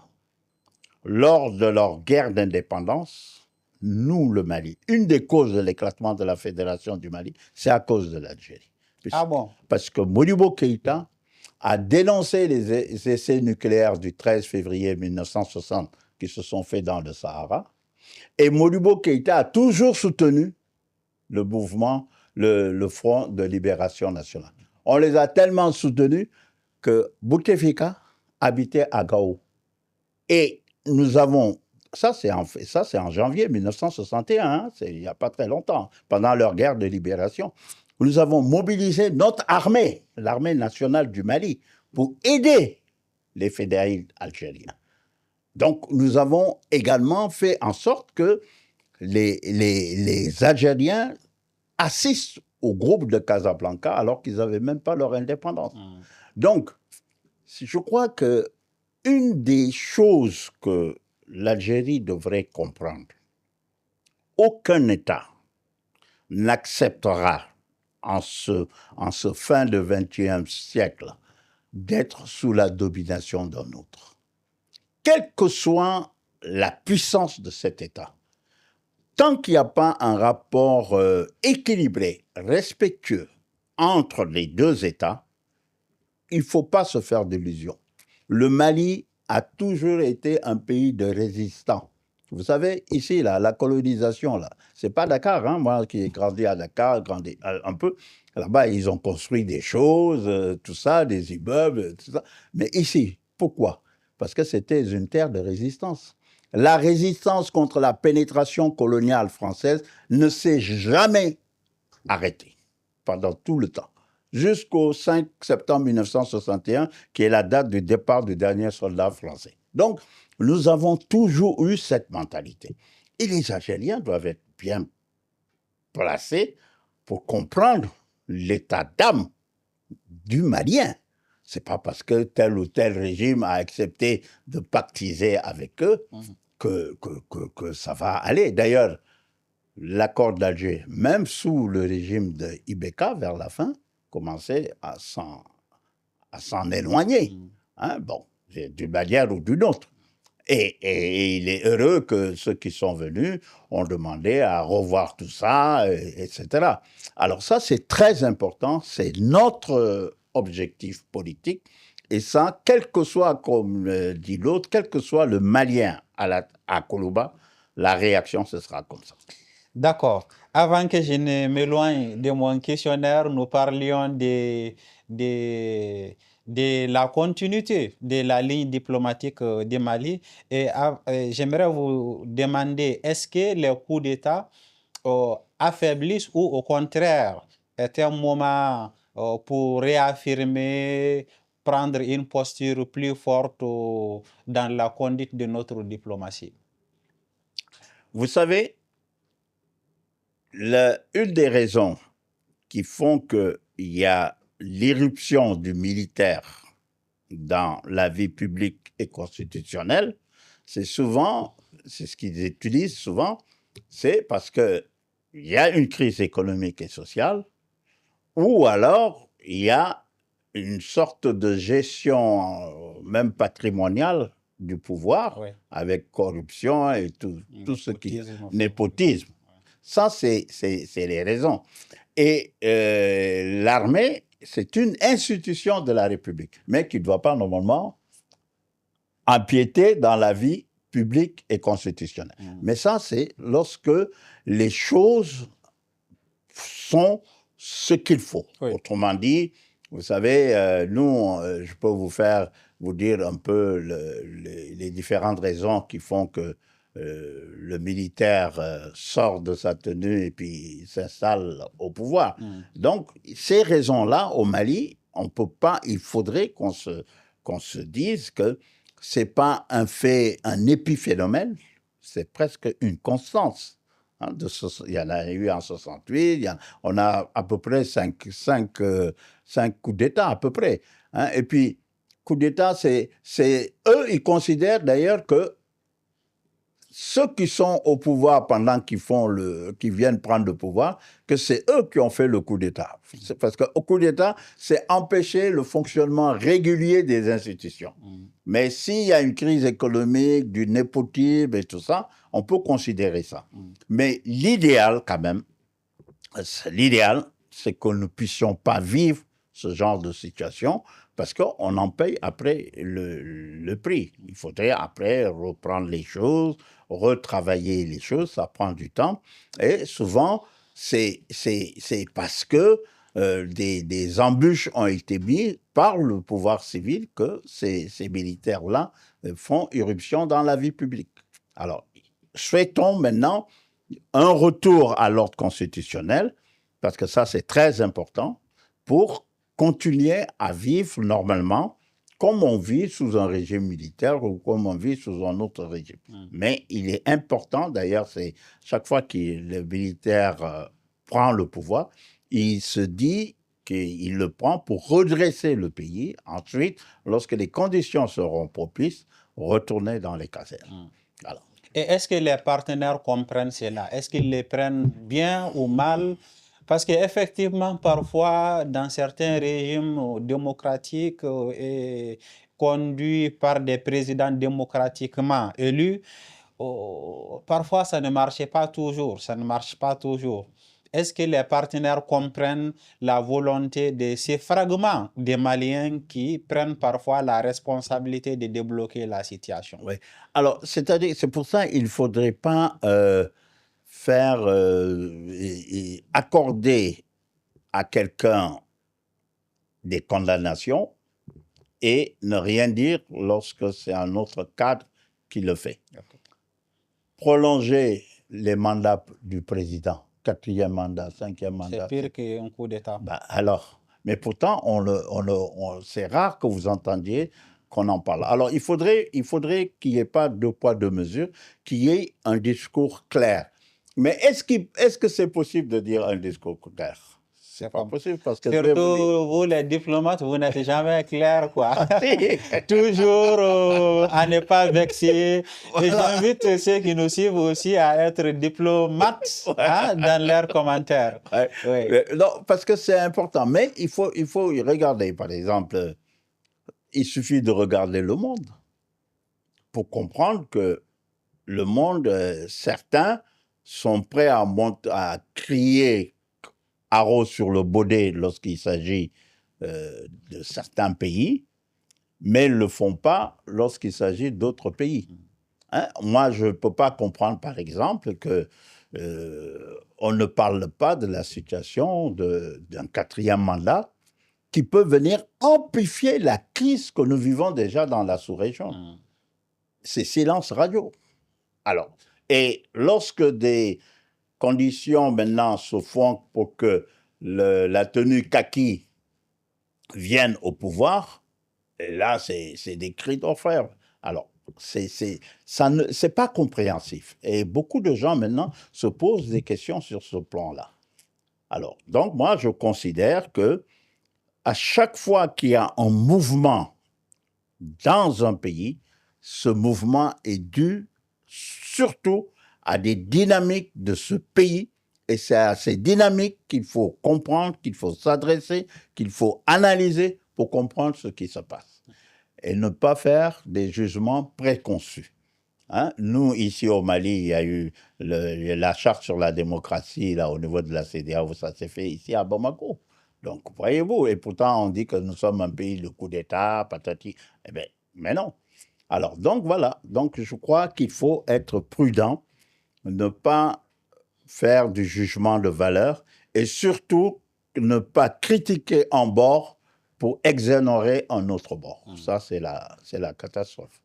Lors de leur guerre d'indépendance, nous, le Mali, une des causes de l'éclatement de la Fédération du Mali, c'est à cause de l'Algérie. Ah bon? Parce que Modibo Keïta a dénoncé les essais nucléaires du 13 février 1960 qui se sont faits dans le Sahara. Et Modibo Keïta a toujours soutenu le mouvement, le Front de Libération Nationale. On les a tellement soutenus que Bouteflika habitait à Gao. Et nous avons, ça c'est en janvier 1961, hein, il n'y a pas très longtemps, pendant leur guerre de libération, nous avons mobilisé notre armée, l'armée nationale du Mali, pour aider les fédérés algériens. Donc nous avons également fait en sorte que les Algériens assistent au groupe de Casablanca alors qu'ils n'avaient même pas leur indépendance. Donc, je crois que une des choses que l'Algérie devrait comprendre, aucun État n'acceptera en ce fin de XXIe siècle d'être sous la domination d'un autre. Quelle que soit la puissance de cet État, tant qu'il n'y a pas un rapport équilibré, respectueux entre les deux États, il ne faut pas se faire d'illusions. Le Mali a toujours été un pays de résistants. Vous savez, ici, là, la colonisation, là, c'est pas Dakar, hein, moi qui ai grandi à Dakar, grandi un peu, là-bas, ils ont construit des choses, tout ça, des immeubles, tout ça. Mais ici, pourquoi? Parce que c'était une terre de résistance. La résistance contre la pénétration coloniale française ne s'est jamais arrêtée pendant tout le temps, jusqu'au 5 septembre 1961, qui est la date du départ du dernier soldat français. Donc, nous avons toujours eu cette mentalité. Et les Algériens doivent être bien placés pour comprendre l'état d'âme du Malien. Ce n'est pas parce que tel ou tel régime a accepté de pactiser avec eux que ça va aller. D'ailleurs, l'accord d'Alger, même sous le régime de Ibeka, vers la fin, commençait à s'en éloigner. Hein, bon, d'une manière ou d'une autre. Et il est heureux que ceux qui sont venus ont demandé à revoir tout ça, etc. Alors ça, c'est très important, c'est notre objectif politique. Et ça, quel que soit, comme dit l'autre, quel que soit le Malien à Koulouba, la réaction, ce sera comme ça. D'accord. Avant que je ne m'éloigne de mon questionnaire, nous parlions de, de la continuité de la ligne diplomatique du Mali. Et j'aimerais vous demander, est-ce que les coups d'État affaiblissent ou au contraire est un moment pour réaffirmer, prendre une posture plus forte dans la conduite de notre diplomatie? Vous savez, une des raisons qui font qu'il y a l'irruption du militaire dans la vie publique et constitutionnelle, c'est souvent, c'est ce qu'ils utilisent souvent, c'est parce qu'il y a une crise économique et sociale, ou alors il y a une sorte de gestion, même patrimoniale, du pouvoir, Oui. avec corruption et tout ce qui... Népotisme. Népotisme. Ça, c'est les raisons. Et l'armée, c'est une institution de la République, mais qui ne doit pas normalement empiéter dans la vie publique et constitutionnelle. Mais ça, c'est lorsque les choses sont ce qu'il faut. Oui. Autrement dit, vous savez, nous, je peux vous dire un peu les différentes raisons qui font que le militaire sort de sa tenue et puis s'installe au pouvoir. Donc, ces raisons-là, au Mali, on peut pas, il faudrait qu'on se dise que c'est pas un fait, un épiphénomène, c'est presque une constance. Hein, il y en a eu en 68, on a à peu près 5 coups d'État à peu près. Hein, et puis, coup d'État, eux, ils considèrent d'ailleurs que ceux qui sont au pouvoir pendant qu'ils viennent prendre le pouvoir, que c'est eux qui ont fait le coup d'État. Parce qu'au coup d'État, c'est empêcher le fonctionnement régulier des institutions. Mais s'il y a une crise économique, du népotisme et tout ça, on peut considérer ça. Mais l'idéal, quand même, c'est que nous ne puissions pas vivre ce genre de situation parce qu'on en paye après le prix. Il faudrait après reprendre les choses, retravailler les choses, ça prend du temps. Et souvent, c'est parce que des embûches ont été mises par le pouvoir civil que ces militaires-là font irruption dans la vie publique. Alors, souhaitons maintenant un retour à l'ordre constitutionnel, parce que ça, c'est très important, pour continuer à vivre normalement comme on vit sous un régime militaire ou comme on vit sous un autre régime. Mais il est important, d'ailleurs, c'est chaque fois que le militaire prend le pouvoir, il se dit qu'il le prend pour redresser le pays. Ensuite, lorsque les conditions seront propices, retourner dans les casernes. Alors, et est-ce que les partenaires comprennent cela? Est-ce qu'ils les prennent bien ou mal? Parce qu'effectivement, parfois, dans certains régimes démocratiques et conduits par des présidents démocratiquement élus, parfois ça ne marche pas toujours. Ça ne marche pas toujours. Est-ce que les partenaires comprennent la volonté de ces fragments des Maliens qui prennent parfois la responsabilité de débloquer la situation? oui. Alors, c'est-à-dire, c'est pour ça qu'il ne faudrait pas accorder à quelqu'un des condamnations et ne rien dire lorsque c'est un autre cadre qui le fait. Prolonger les mandats du président, 4e mandat, 5e mandat. C'est pire qu'un coup d'État. Alors, mais pourtant, c'est rare que vous entendiez qu'on en parle. Alors, il faudrait qu'il n'y ait pas deux poids, deux mesures, qu'il y ait un discours clair. Mais est-ce que c'est possible de dire un discours clair? C'est pas possible parce que... Surtout vous, les diplomates, vous n'êtes jamais clair, quoi. Toujours à ne pas vexer. Voilà. Et j'invite ceux qui nous suivent aussi à être diplomates dans leurs commentaires. Ouais. Oui. Non, parce que c'est important. Mais il faut regarder, par exemple, il suffit de regarder le monde pour comprendre que le monde, certains sont prêts à crier haro sur le baudet lorsqu'il s'agit de certains pays, mais ils ne le font pas lorsqu'il s'agit d'autres pays. Hein? Moi, je ne peux pas comprendre, par exemple, que on ne parle pas de la situation d'un quatrième mandat qui peut venir amplifier la crise que nous vivons déjà dans la sous-région. C'est silence radio. Alors, et lorsque des conditions maintenant se font pour que la tenue kaki vienne au pouvoir, et là, c'est des cris d'orfèvre. Alors, c'est pas compréhensif. Et beaucoup de gens maintenant se posent des questions sur ce plan-là. Alors, donc moi, je considère que à chaque fois qu'il y a un mouvement dans un pays, ce mouvement est dû surtout à des dynamiques de ce pays. Et c'est à ces dynamiques qu'il faut comprendre, qu'il faut s'adresser, qu'il faut analyser pour comprendre ce qui se passe. Et ne pas faire des jugements préconçus. Hein? Nous, ici au Mali, il y a eu la charte sur la démocratie là, au niveau de la CEDEAO, ça s'est fait ici à Bamako. Donc, voyez-vous, et pourtant on dit que nous sommes un pays de coup d'État, patati. Eh bien, mais non. Alors, donc voilà. Donc, je crois qu'il faut être prudent, ne pas faire du jugement de valeur et surtout ne pas critiquer un bord pour exonérer un autre bord. Ça, c'est la catastrophe.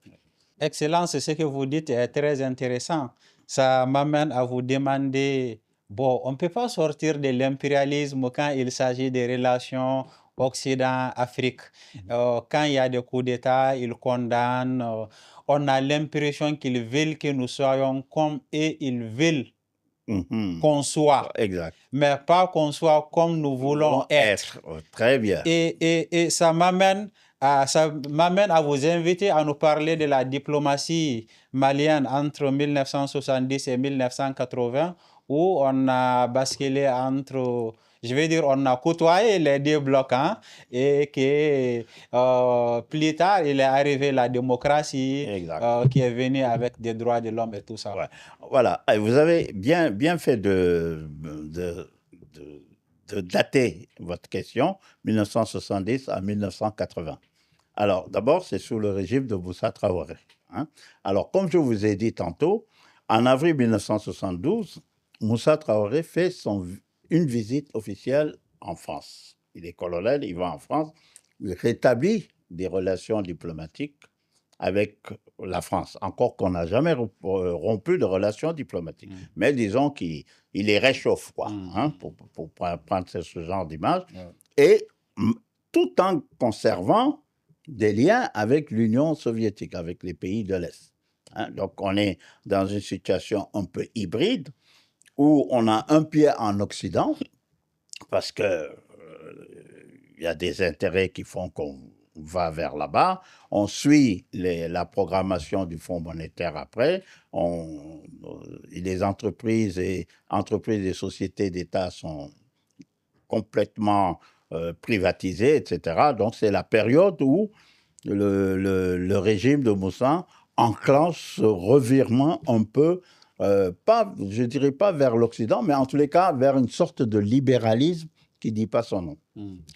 Excellence, ce que vous dites est très intéressant. Ça m'amène à vous demander, bon, on ne peut pas sortir de l'impérialisme quand il s'agit des relations Occident-Afrique. Quand il y a des coups d'État, ils condamnent. On a l'impression qu'ils veulent que nous soyons comme eux, ils veulent qu'on soit, Exact. mais pas qu'on soit comme nous voulons être. Oh, très bien. Et ça m'amène à vous inviter à nous parler de la diplomatie malienne entre 1970 et 1980, où on a basculé entre, je vais dire, on a côtoyé les deux blocs, hein, et que plus tard, il est arrivé la démocratie qui est venue avec des droits de l'homme et tout ça. Ouais. Voilà, vous avez bien fait de dater votre question, 1970 à 1980. Alors, d'abord, c'est sous le régime de Moussa Traoré. Hein. Alors, comme je vous ai dit tantôt, en avril 1972, Moussa Traoré fait une visite officielle en France. Il est colonel, il va en France, il rétablit des relations diplomatiques avec la France, encore qu'on n'a jamais rompu de relations diplomatiques. Mais disons qu'il les réchauffe, quoi, hein, pour prendre ce genre d'image, et tout en conservant des liens avec l'Union soviétique, avec les pays de l'Est. Hein. Donc on est dans une situation un peu hybride, où on a un pied en Occident, parce que il y a des intérêts qui font qu'on va vers là-bas, on suit la programmation du Fonds monétaire après, les entreprises et sociétés d'État sont complètement privatisées, etc. Donc c'est la période où le régime de Moussa enclenche ce revirement un peu, je ne dirais pas vers l'Occident, mais en tous les cas vers une sorte de libéralisme qui ne dit pas son nom.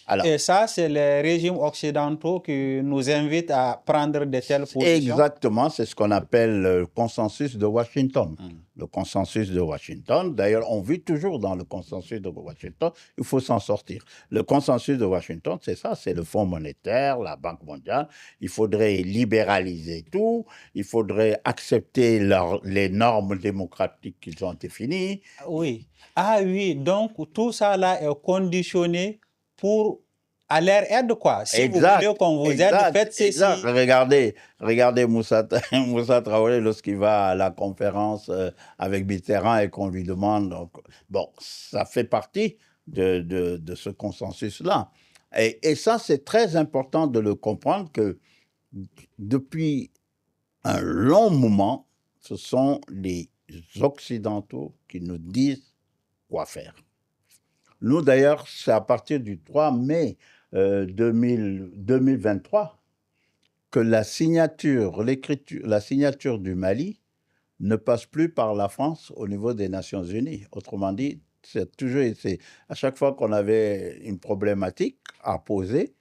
Alors, et ça, c'est les régimes occidentaux qui nous invitent à prendre de telles positions. Exactement, c'est ce qu'on appelle le consensus de Washington. Le consensus de Washington, d'ailleurs, on vit toujours dans le consensus de Washington, il faut s'en sortir. Le consensus de Washington, c'est ça, c'est le Fonds monétaire, la Banque mondiale. Il faudrait libéraliser tout, il faudrait accepter les normes démocratiques qu'ils ont définies. Oui. Ah oui, donc tout ça là est conditionné pour à leur aide, quoi. Si vous voulez qu'on vous aide, faites ceci. Regardez Moussa Traoré lorsqu'il va à la conférence avec Mitterrand et qu'on lui demande. Donc, bon, ça fait partie de ce consensus-là. Et ça, c'est très important de le comprendre que depuis un long moment, ce sont les Occidentaux qui nous disent quoi faire. Nous, d'ailleurs, c'est à partir du 3 mai 2023 que la signature du Mali ne passe plus par la France au niveau des Nations Unies. Autrement dit, c'est toujours à chaque fois qu'on avait une problématique à poser,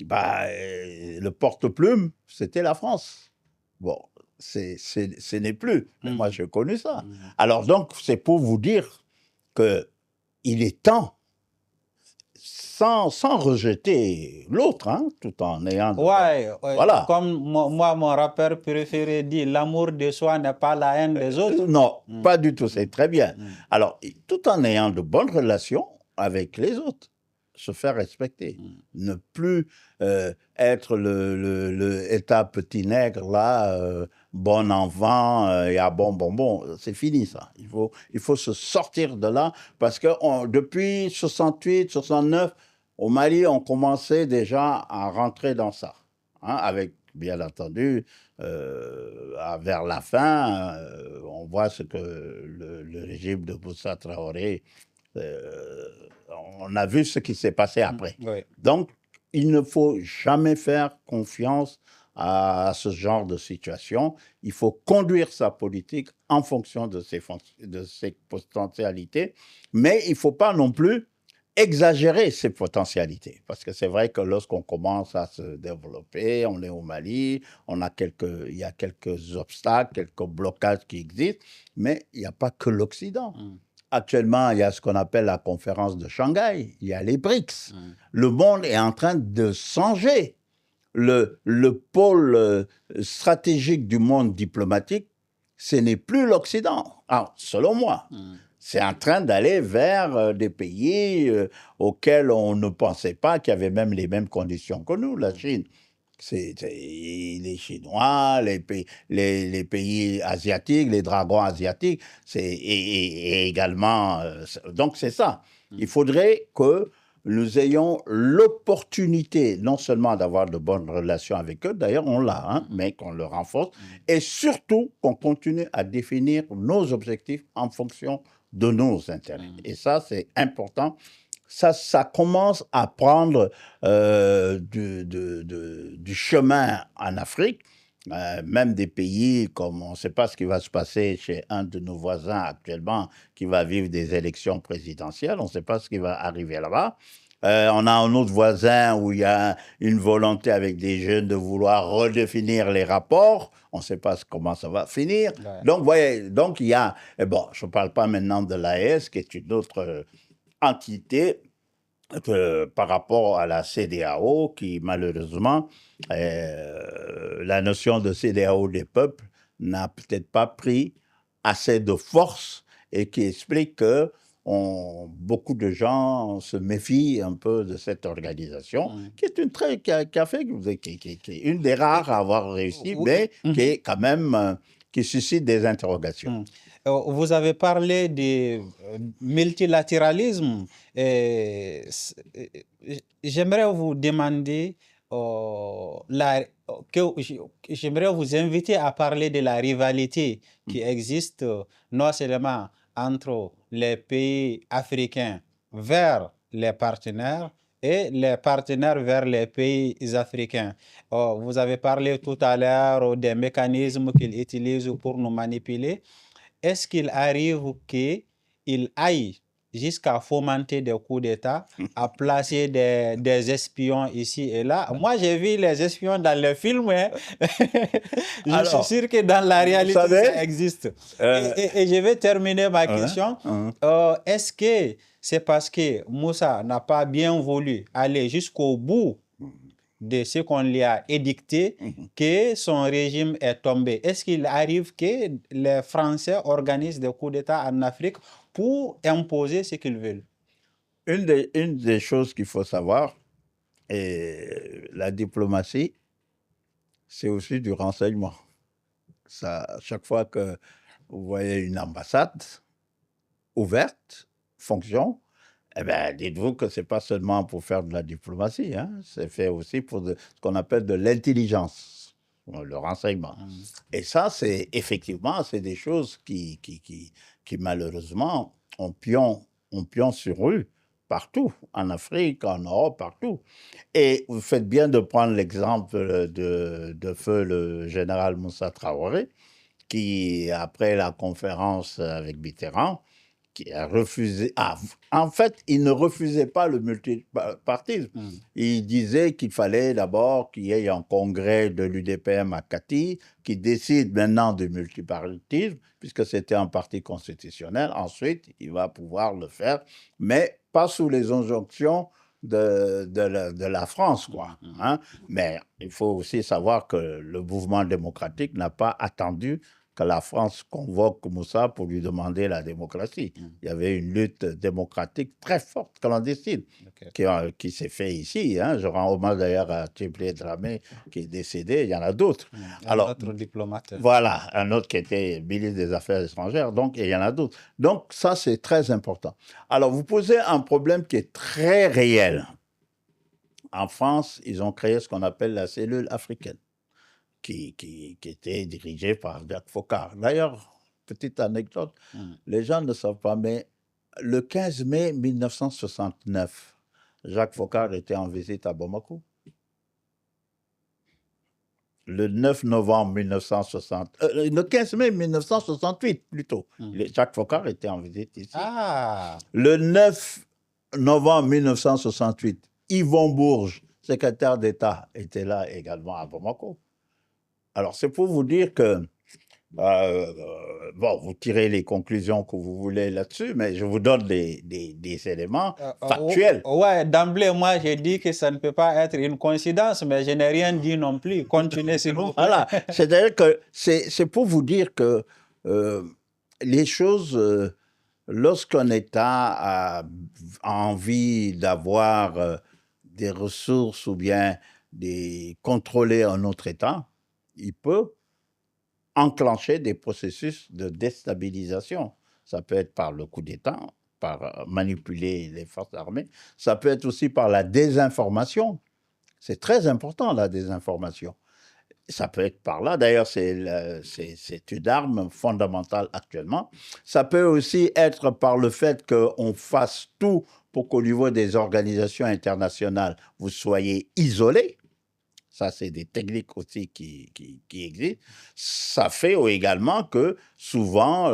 le porte-plume, c'était la France. Bon, ce n'est plus. Mais moi, j'ai connu ça. Mhm. Alors donc, c'est pour vous dire qu'il est temps, sans rejeter l'autre, hein, tout en ayant... Ouais, Voilà. comme moi, mon rappeur préféré dit, l'amour de soi n'est pas la haine des autres. Non, Mm. pas du tout, c'est très bien. Mm. Alors, tout en ayant de bonnes relations avec les autres, se faire respecter. Ne plus être le état petit nègre, là, bon enfant, et à bon, c'est fini ça. Il faut se sortir de là, parce que depuis 68, 69, au Mali, on commençait déjà à rentrer dans ça, hein, avec, bien entendu, vers la fin, on voit ce que le régime de Moussa Traoré, on a vu ce qui s'est passé après. Oui. Donc, il ne faut jamais faire confiance à ce genre de situation. Il faut conduire sa politique en fonction de ses potentialités, mais il ne faut pas non plus exagérer ses potentialités. Parce que c'est vrai que lorsqu'on commence à se développer, on est au Mali, il y a quelques obstacles, quelques blocages qui existent, mais il n'y a pas que l'Occident. Actuellement, il y a ce qu'on appelle la conférence de Shanghai, il y a les BRICS. Le monde est en train de changer. Le pôle stratégique du monde diplomatique, ce n'est plus l'Occident, selon moi. C'est en train d'aller vers des pays auxquels on ne pensait pas qu'il y avait même les mêmes conditions que nous, la Chine. C'est les Chinois, les pays asiatiques, les dragons asiatiques, et également... donc c'est ça. Il faudrait que nous ayons l'opportunité non seulement d'avoir de bonnes relations avec eux, d'ailleurs on l'a, hein, mais qu'on le renforce, et surtout qu'on continue à définir nos objectifs en fonction de nos intérêts. Et ça, c'est important. Ça commence à prendre du chemin en Afrique, même des pays comme, on ne sait pas ce qui va se passer chez un de nos voisins actuellement qui va vivre des élections présidentielles, on ne sait pas ce qui va arriver là-bas. On a un autre voisin où il y a une volonté avec des jeunes de vouloir redéfinir les rapports. On ne sait pas comment ça va finir. Ouais. Donc, voyez, donc il y a... Bon, je ne parle pas maintenant de l'AES, qui est une autre entité par rapport à la CEDEAO, qui malheureusement, la notion de CEDEAO des peuples n'a peut-être pas pris assez de force et qui explique que beaucoup de gens se méfient un peu de cette organisation, qui est qui est une des rares à avoir réussi, mais qui est quand même, qui suscite des interrogations. Vous avez parlé du multilatéralisme. J'aimerais vous demander, j'aimerais vous inviter à parler de la rivalité qui existe non seulement entre les pays africains vers les partenaires et les partenaires vers les pays africains. Vous avez parlé tout à l'heure des mécanismes qu'ils utilisent pour nous manipuler. Est-ce qu'il arrive qu'ils aillent jusqu'à fomenter des coups d'État, à placer des espions ici et là? Moi, j'ai vu les espions dans les films. Hein. Je suis sûr que dans la réalité, ça existe. Et je vais terminer ma question. Est-ce que c'est parce que Moussa n'a pas bien voulu aller jusqu'au bout de ce qu'on lui a édicté, que son régime est tombé? Est-ce qu'il arrive que les Français organisent des coups d'État en Afrique pour imposer ce qu'ils veulent? Une des choses qu'il faut savoir, la diplomatie, c'est aussi du renseignement. Ça, chaque fois que vous voyez une ambassade ouverte, fonction, eh bien, dites-vous que ce n'est pas seulement pour faire de la diplomatie, hein, c'est fait aussi pour ce qu'on appelle de l'intelligence, le renseignement. Et ça, c'est effectivement, c'est des choses qui malheureusement ont pion sur rue partout, en Afrique, en Europe, partout. Et vous faites bien de prendre l'exemple de feu le général Moussa Traoré, qui, après la conférence avec Mitterrand, qui a refusé. Ah, en fait, il ne refusait pas le multipartisme. Il disait qu'il fallait d'abord qu'il y ait un congrès de l'UDPM à Kati qui décide maintenant du multipartisme, puisque c'était un parti constitutionnel. Ensuite, il va pouvoir le faire, mais pas sous les injonctions de la France, quoi. Hein? Mais il faut aussi savoir que le mouvement démocratique n'a pas attendu que la France convoque Moussa pour lui demander la démocratie. Il y avait une lutte démocratique très forte, clandestine, qui s'est faite ici. Hein. Je rends hommage d'ailleurs à Tchiblé Dramé, qui est décédé. Il y en a d'autres. Alors, un autre diplomate. Voilà, un autre qui était ministre des Affaires étrangères. Donc, et il y en a d'autres. Donc, ça, c'est très important. Alors, vous posez un problème qui est très réel. En France, ils ont créé ce qu'on appelle la cellule africaine, qui était dirigé par Jacques Foccart. D'ailleurs, petite anecdote, les gens ne savent pas, mais le 15 mai 1969, Jacques Foccart était en visite à Bamako. Le 9 novembre 1960, le 15 mai 1968 plutôt, Jacques Foccart était en visite ici. Le 9 novembre 1968, Yvon Bourges, secrétaire d'État, était là également à Bamako. Alors, c'est pour vous dire que, bon, vous tirez les conclusions que vous voulez là-dessus, mais je vous donne des éléments factuels. Ouais, d'emblée, moi, j'ai dit que ça ne peut pas être une coïncidence, mais je n'ai rien dit non plus. Continuez, s'il vous plaît. Voilà, c'est-à-dire que c'est pour vous dire que les choses, lorsqu'un État a envie d'avoir des ressources ou bien contrôler un autre État, il peut enclencher des processus de déstabilisation. Ça peut être par le coup d'État, par manipuler les forces armées. Ça peut être aussi par la désinformation. C'est très important, la désinformation. Ça peut être par là. D'ailleurs, c'est une arme fondamentale actuellement. Ça peut aussi être par le fait qu'on fasse tout pour qu'au niveau des organisations internationales, vous soyez isolés. Ça, c'est des techniques aussi qui existent. Ça fait également que souvent,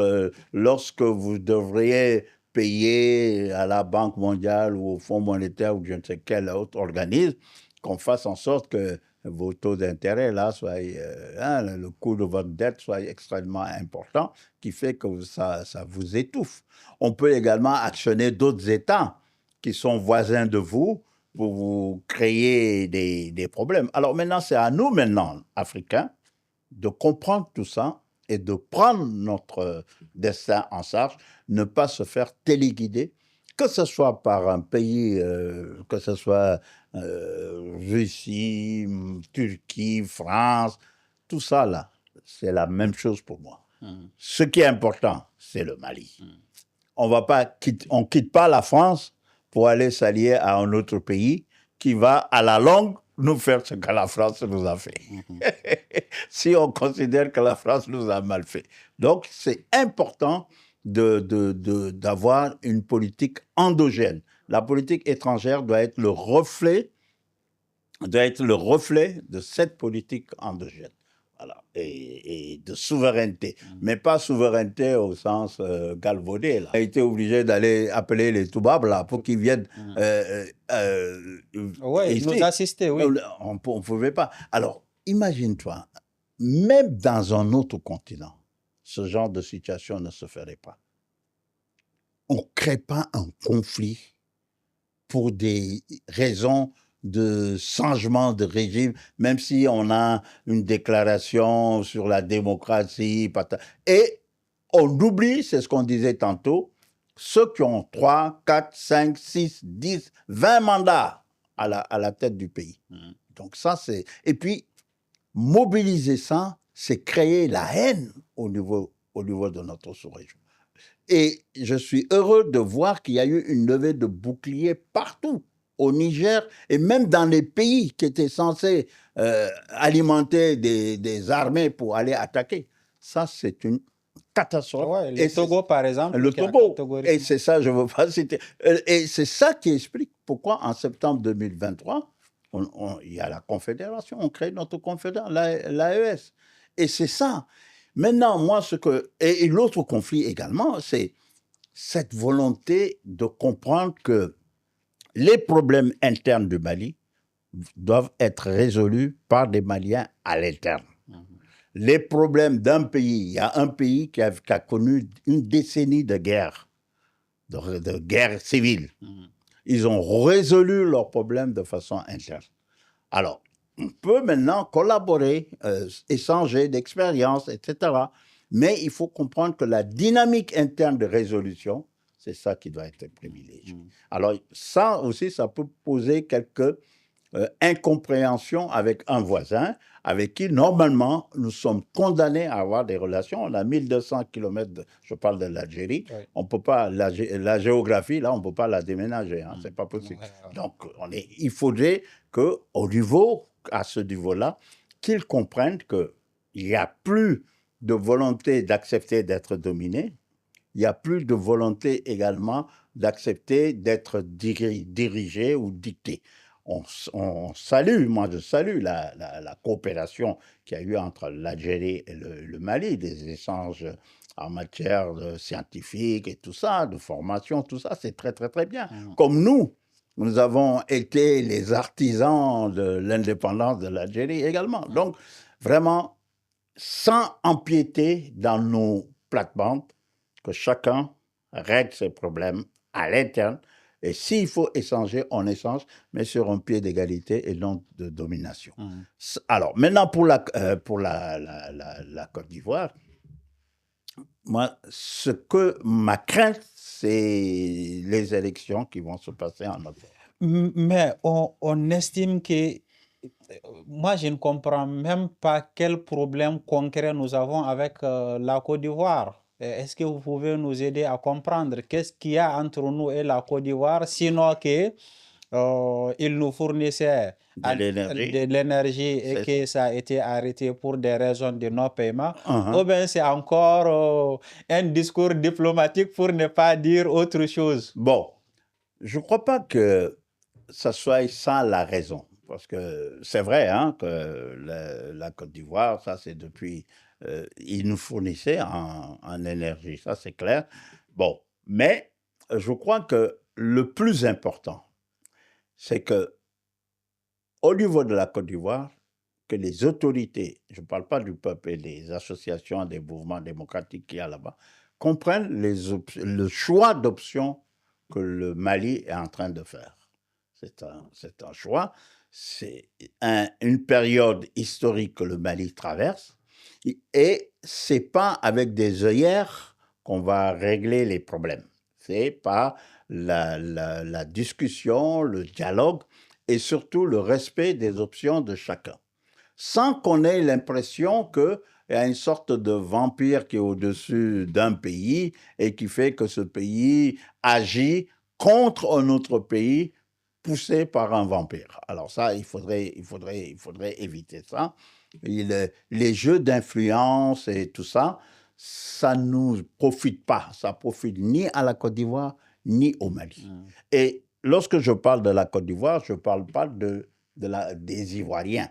lorsque vous devriez payer à la Banque mondiale ou au Fonds monétaire ou je ne sais quel autre organisme, qu'on fasse en sorte que vos taux d'intérêt, là, soient, le coût de votre dette soit extrêmement important, qui fait que ça vous étouffe. On peut également actionner d'autres États qui sont voisins de vous, pour vous créer des problèmes. Alors maintenant, c'est à nous, maintenant, Africains, de comprendre tout ça et de prendre notre destin en charge, ne pas se faire téléguider, que ce soit par un pays, que ce soit Russie, Turquie, France, tout ça là, c'est la même chose pour moi. Ce qui est important, c'est le Mali. On ne quitte pas la France pour aller s'allier à un autre pays qui va, à la longue, nous faire ce que la France nous a fait. Si on considère que la France nous a mal fait. Donc, c'est important d'avoir une politique endogène. La politique étrangère doit être le reflet de cette politique endogène. Voilà. Et de souveraineté, mais pas souveraineté au sens galvaudé. Là. On a été obligé d'aller appeler les Toubabs là, pour qu'ils viennent nous assister, oui. On ne pouvait pas. Alors, imagine-toi, même dans un autre continent, ce genre de situation ne se ferait pas. On ne crée pas un conflit pour des raisons de changement de régime, même si on a une déclaration sur la démocratie. Et on oublie, c'est ce qu'on disait tantôt, ceux qui ont 3, 4, 5, 6, 10, 20 mandats à la tête du pays. Donc ça, c'est... Et puis, mobiliser ça, c'est créer la haine au niveau de notre sous-région. Et je suis heureux de voir qu'il y a eu une levée de boucliers partout, au Niger, et même dans les pays qui étaient censés alimenter des armées pour aller attaquer. Ça, c'est une catastrophe. Ouais, le Togo, par exemple. Le Togo. Et c'est ça, je ne veux pas citer. Et c'est ça qui explique pourquoi, en septembre 2023, il y a la Confédération, on crée notre Confédération, l'AES. Et c'est ça. Maintenant, moi, et l'autre conflit également, c'est cette volonté de comprendre que les problèmes internes du Mali doivent être résolus par des Maliens à l'interne. Les problèmes d'un pays, il y a un pays qui a connu une décennie de guerre, de guerre civile. Ils ont résolu leurs problèmes de façon interne. Alors, on peut maintenant collaborer, échanger d'expériences, etc. Mais il faut comprendre que la dynamique interne de résolution, c'est ça qui doit être privilégié. Alors, ça aussi, ça peut poser quelques incompréhensions avec un voisin avec qui, normalement, nous sommes condamnés à avoir des relations. On a 1200 km, je parle de l'Algérie. Oui. On peut pas, la géographie, là, on ne peut pas la déménager. Hein, c'est pas possible. Donc, il faudrait qu'au niveau, à ce niveau-là, qu'ils comprennent qu'il n'y a plus de volonté d'accepter d'être dominé. Il n'y a plus de volonté également d'accepter d'être dirigé ou dicté. On salue, moi je salue la coopération qu'il y a eu entre l'Algérie et le Mali, des échanges en matière scientifique et tout ça, de formation, tout ça, c'est très très très bien. Comme nous avons été les artisans de l'indépendance de l'Algérie également. Donc vraiment, sans empiéter dans nos plates-bandes, que chacun règle ses problèmes à l'interne. Et s'il faut échanger, on échange, mais sur un pied d'égalité et non de domination. Alors, maintenant, pour la Côte d'Ivoire, moi, ma crainte, c'est les élections qui vont se passer en octobre. Mais on estime que... Moi, je ne comprends même pas quel problème concret nous avons avec la Côte d'Ivoire. Est-ce que vous pouvez nous aider à comprendre qu'est-ce qu'il y a entre nous et la Côte d'Ivoire, sinon que ils nous fournissaient de l'énergie et que ça a été arrêté pour des raisons de non-paiement, ou bien c'est encore un discours diplomatique pour ne pas dire autre chose? Bon, je ne crois pas que ça soit ça la raison. Parce que c'est vrai hein, que la Côte d'Ivoire, ça c'est depuis... ils nous fournissaient en énergie, ça c'est clair. Bon, mais je crois que le plus important, c'est que au niveau de la Côte d'Ivoire, que les autorités, je ne parle pas du peuple et des associations, des mouvements démocratiques qu'il y a là-bas, comprennent le choix d'options que le Mali est en train de faire. C'est un choix, c'est une période historique que le Mali traverse, et ce n'est pas avec des œillères qu'on va régler les problèmes. C'est par la discussion, le dialogue, et surtout le respect des options de chacun. Sans qu'on ait l'impression qu'il y a une sorte de vampire qui est au-dessus d'un pays et qui fait que ce pays agit contre un autre pays poussé par un vampire. Alors ça, il faudrait éviter ça. Les jeux d'influence et tout ça, ça ne nous profite pas. Ça ne profite ni à la Côte d'Ivoire, ni au Mali. Et lorsque je parle de la Côte d'Ivoire, je ne parle pas des Ivoiriens.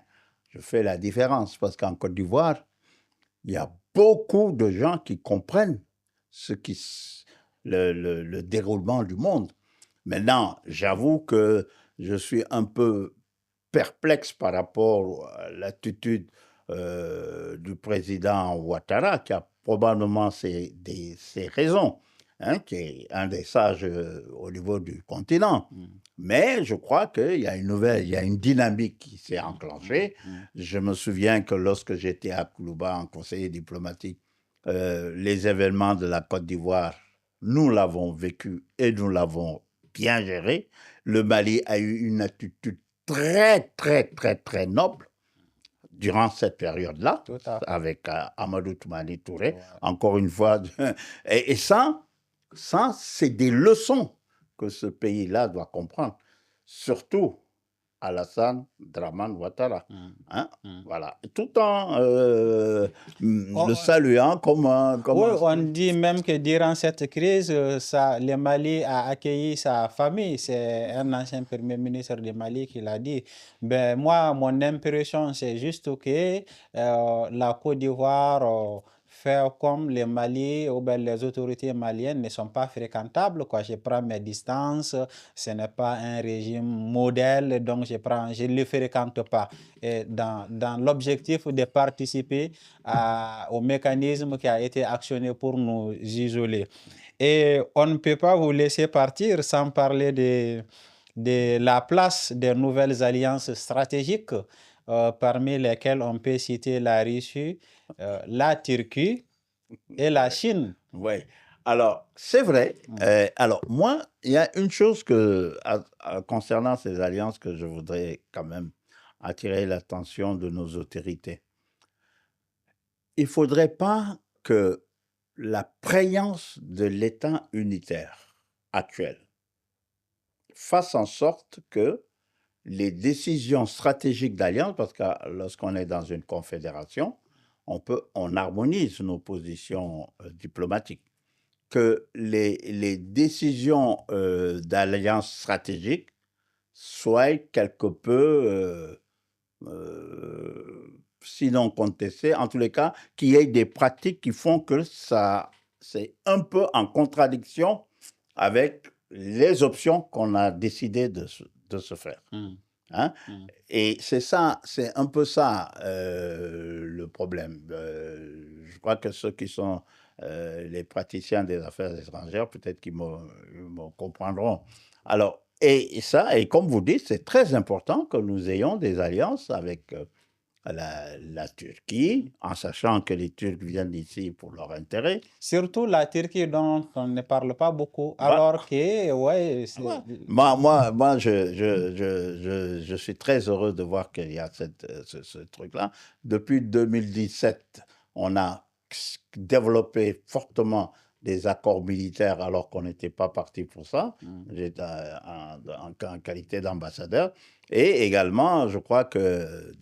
Je fais la différence parce qu'en Côte d'Ivoire, il y a beaucoup de gens qui comprennent le déroulement du monde. Maintenant, j'avoue que je suis un peu perplexe par rapport à l'attitude du président Ouattara, qui a probablement ses raisons, hein, qui est un des sages au niveau du continent. Mais je crois qu'il y a il y a une dynamique qui s'est enclenchée. Je me souviens que lorsque j'étais à Koulouba en conseiller diplomatique, les événements de la Côte d'Ivoire, nous l'avons vécu et nous l'avons bien géré. Le Mali a eu une attitude très, très, très, très noble durant cette période-là, avec Amadou Toumani Touré, ouais. Encore une fois. Et ça, c'est des leçons que ce pays-là doit comprendre. Surtout Alassane Dramane Ouattara. Voilà. Tout en On- le saluant comme Oui, on dit même que durant cette crise, le Mali a accueilli sa famille. C'est un ancien premier ministre du Mali qui l'a dit. Ben, moi, mon impression, c'est juste que la Côte d'Ivoire fait comme le Mali ou bien les autorités maliennes ne sont pas fréquentables, quoi. Je prends mes distances, ce n'est pas un régime modèle, donc je ne le fréquente pas. Et dans l'objectif de participer au mécanisme qui a été actionné pour nous isoler. Et on ne peut pas vous laisser partir sans parler de la place des nouvelles alliances stratégiques, parmi lesquelles on peut citer la Russie, la Turquie et la Chine. Oui. Alors, c'est vrai. Alors, moi, il y a une chose concernant ces alliances que je voudrais quand même attirer l'attention de nos autorités. Il ne faudrait pas que la prégnance de l'État unitaire actuel fasse en sorte que les décisions stratégiques d'alliance, parce que lorsqu'on est dans une confédération, on harmonise nos positions diplomatiques, que les décisions d'alliance stratégique soient quelque peu, sinon contestées, en tous les cas, qu'il y ait des pratiques qui font que c'est un peu en contradiction avec les options qu'on a décidé de se faire. Hein? Et c'est un peu ça le problème. Je crois que ceux qui sont les praticiens des affaires étrangères, peut-être qu'ils me comprendront. Alors, et comme vous dites, c'est très important que nous ayons des alliances avec la Turquie, en sachant que les Turcs viennent ici pour leur intérêt. Surtout la Turquie dont on ne parle pas beaucoup, alors que, ouais, Moi, je suis très heureux de voir qu'il y a ce truc-là. Depuis 2017, on a développé fortement des accords militaires alors qu'on n'était pas parti pour ça. J'étais en qualité d'ambassadeur. Et également, je crois que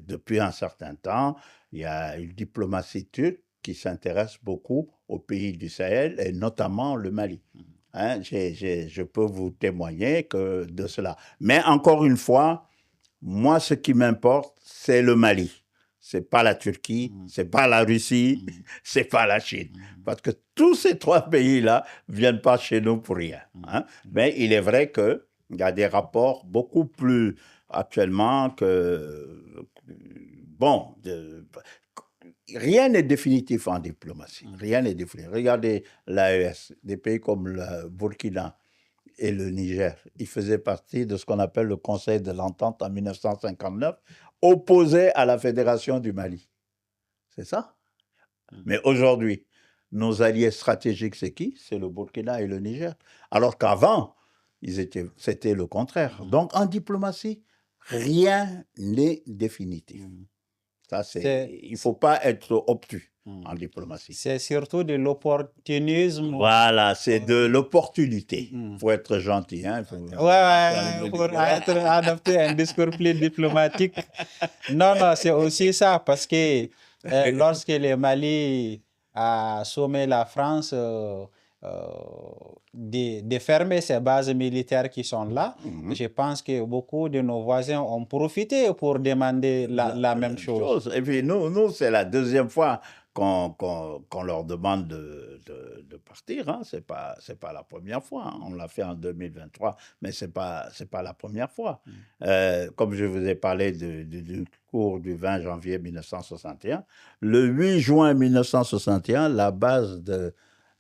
depuis un certain temps, il y a une diplomatie turque qui s'intéresse beaucoup aux pays du Sahel et notamment le Mali. Hein, je peux vous témoigner de cela. Mais encore une fois, moi, ce qui m'importe, c'est le Mali. Ce n'est pas la Turquie, ce n'est pas la Russie, ce n'est pas la Chine. Parce que tous ces trois pays-là ne viennent pas chez nous pour rien. Hein. Mais il est vrai qu'il y a des rapports beaucoup plus actuellement que... Bon, rien n'est définitif en diplomatie. Rien n'est définitif. Regardez l'AES, des pays comme le Burkina et le Niger. Ils faisaient partie de ce qu'on appelle le Conseil de l'Entente en 1959, opposé à la Fédération du Mali. C'est ça. Mais aujourd'hui, nos alliés stratégiques, c'est qui? C'est le Burkina et le Niger. Alors qu'avant, c'était le contraire. Donc, en diplomatie, rien n'est définitif. Il ne faut pas être obtus en diplomatie. C'est surtout de l'opportunisme. Voilà, c'est de l'opportunité. Il faut être gentil. Hein? Pour adopter un discours plus diplomatique. Non, c'est aussi ça, parce que lorsque le Mali a sommé la France de fermer ces bases militaires qui sont là, je pense que beaucoup de nos voisins ont profité pour demander la même chose. Et puis nous c'est la deuxième fois qu'on leur demande de partir. Hein. C'est pas la première fois. Hein. On l'a fait en 2023, mais c'est pas la première fois. Comme je vous ai parlé du cours du 20 janvier 1961, le 8 juin 1961, la base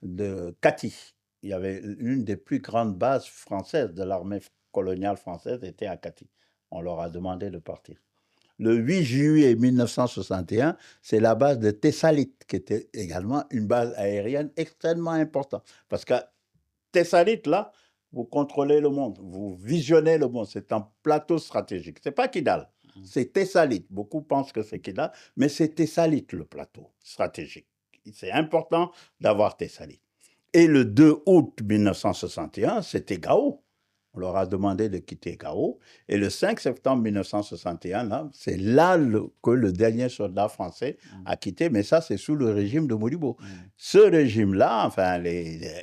de Kati, il y avait une des plus grandes bases françaises de l'armée coloniale française, était à Kati. On leur a demandé de partir. Le 8 juillet 1961, c'est la base de Thessalite, qui était également une base aérienne extrêmement importante. Parce que Thessalite, là, vous contrôlez le monde, vous visionnez le monde. C'est un plateau stratégique. Ce n'est pas Kidal, c'est Thessalite. Beaucoup pensent que c'est Kidal, mais c'est Thessalite, le plateau stratégique. C'est important d'avoir Thessalite. Et le 2 août 1961, c'était Gao. On leur a demandé de quitter Gao. Et le 5 septembre 1961, c'est là que le dernier soldat français a quitté. Mais ça, c'est sous le régime de Modibo. Ce régime-là, enfin,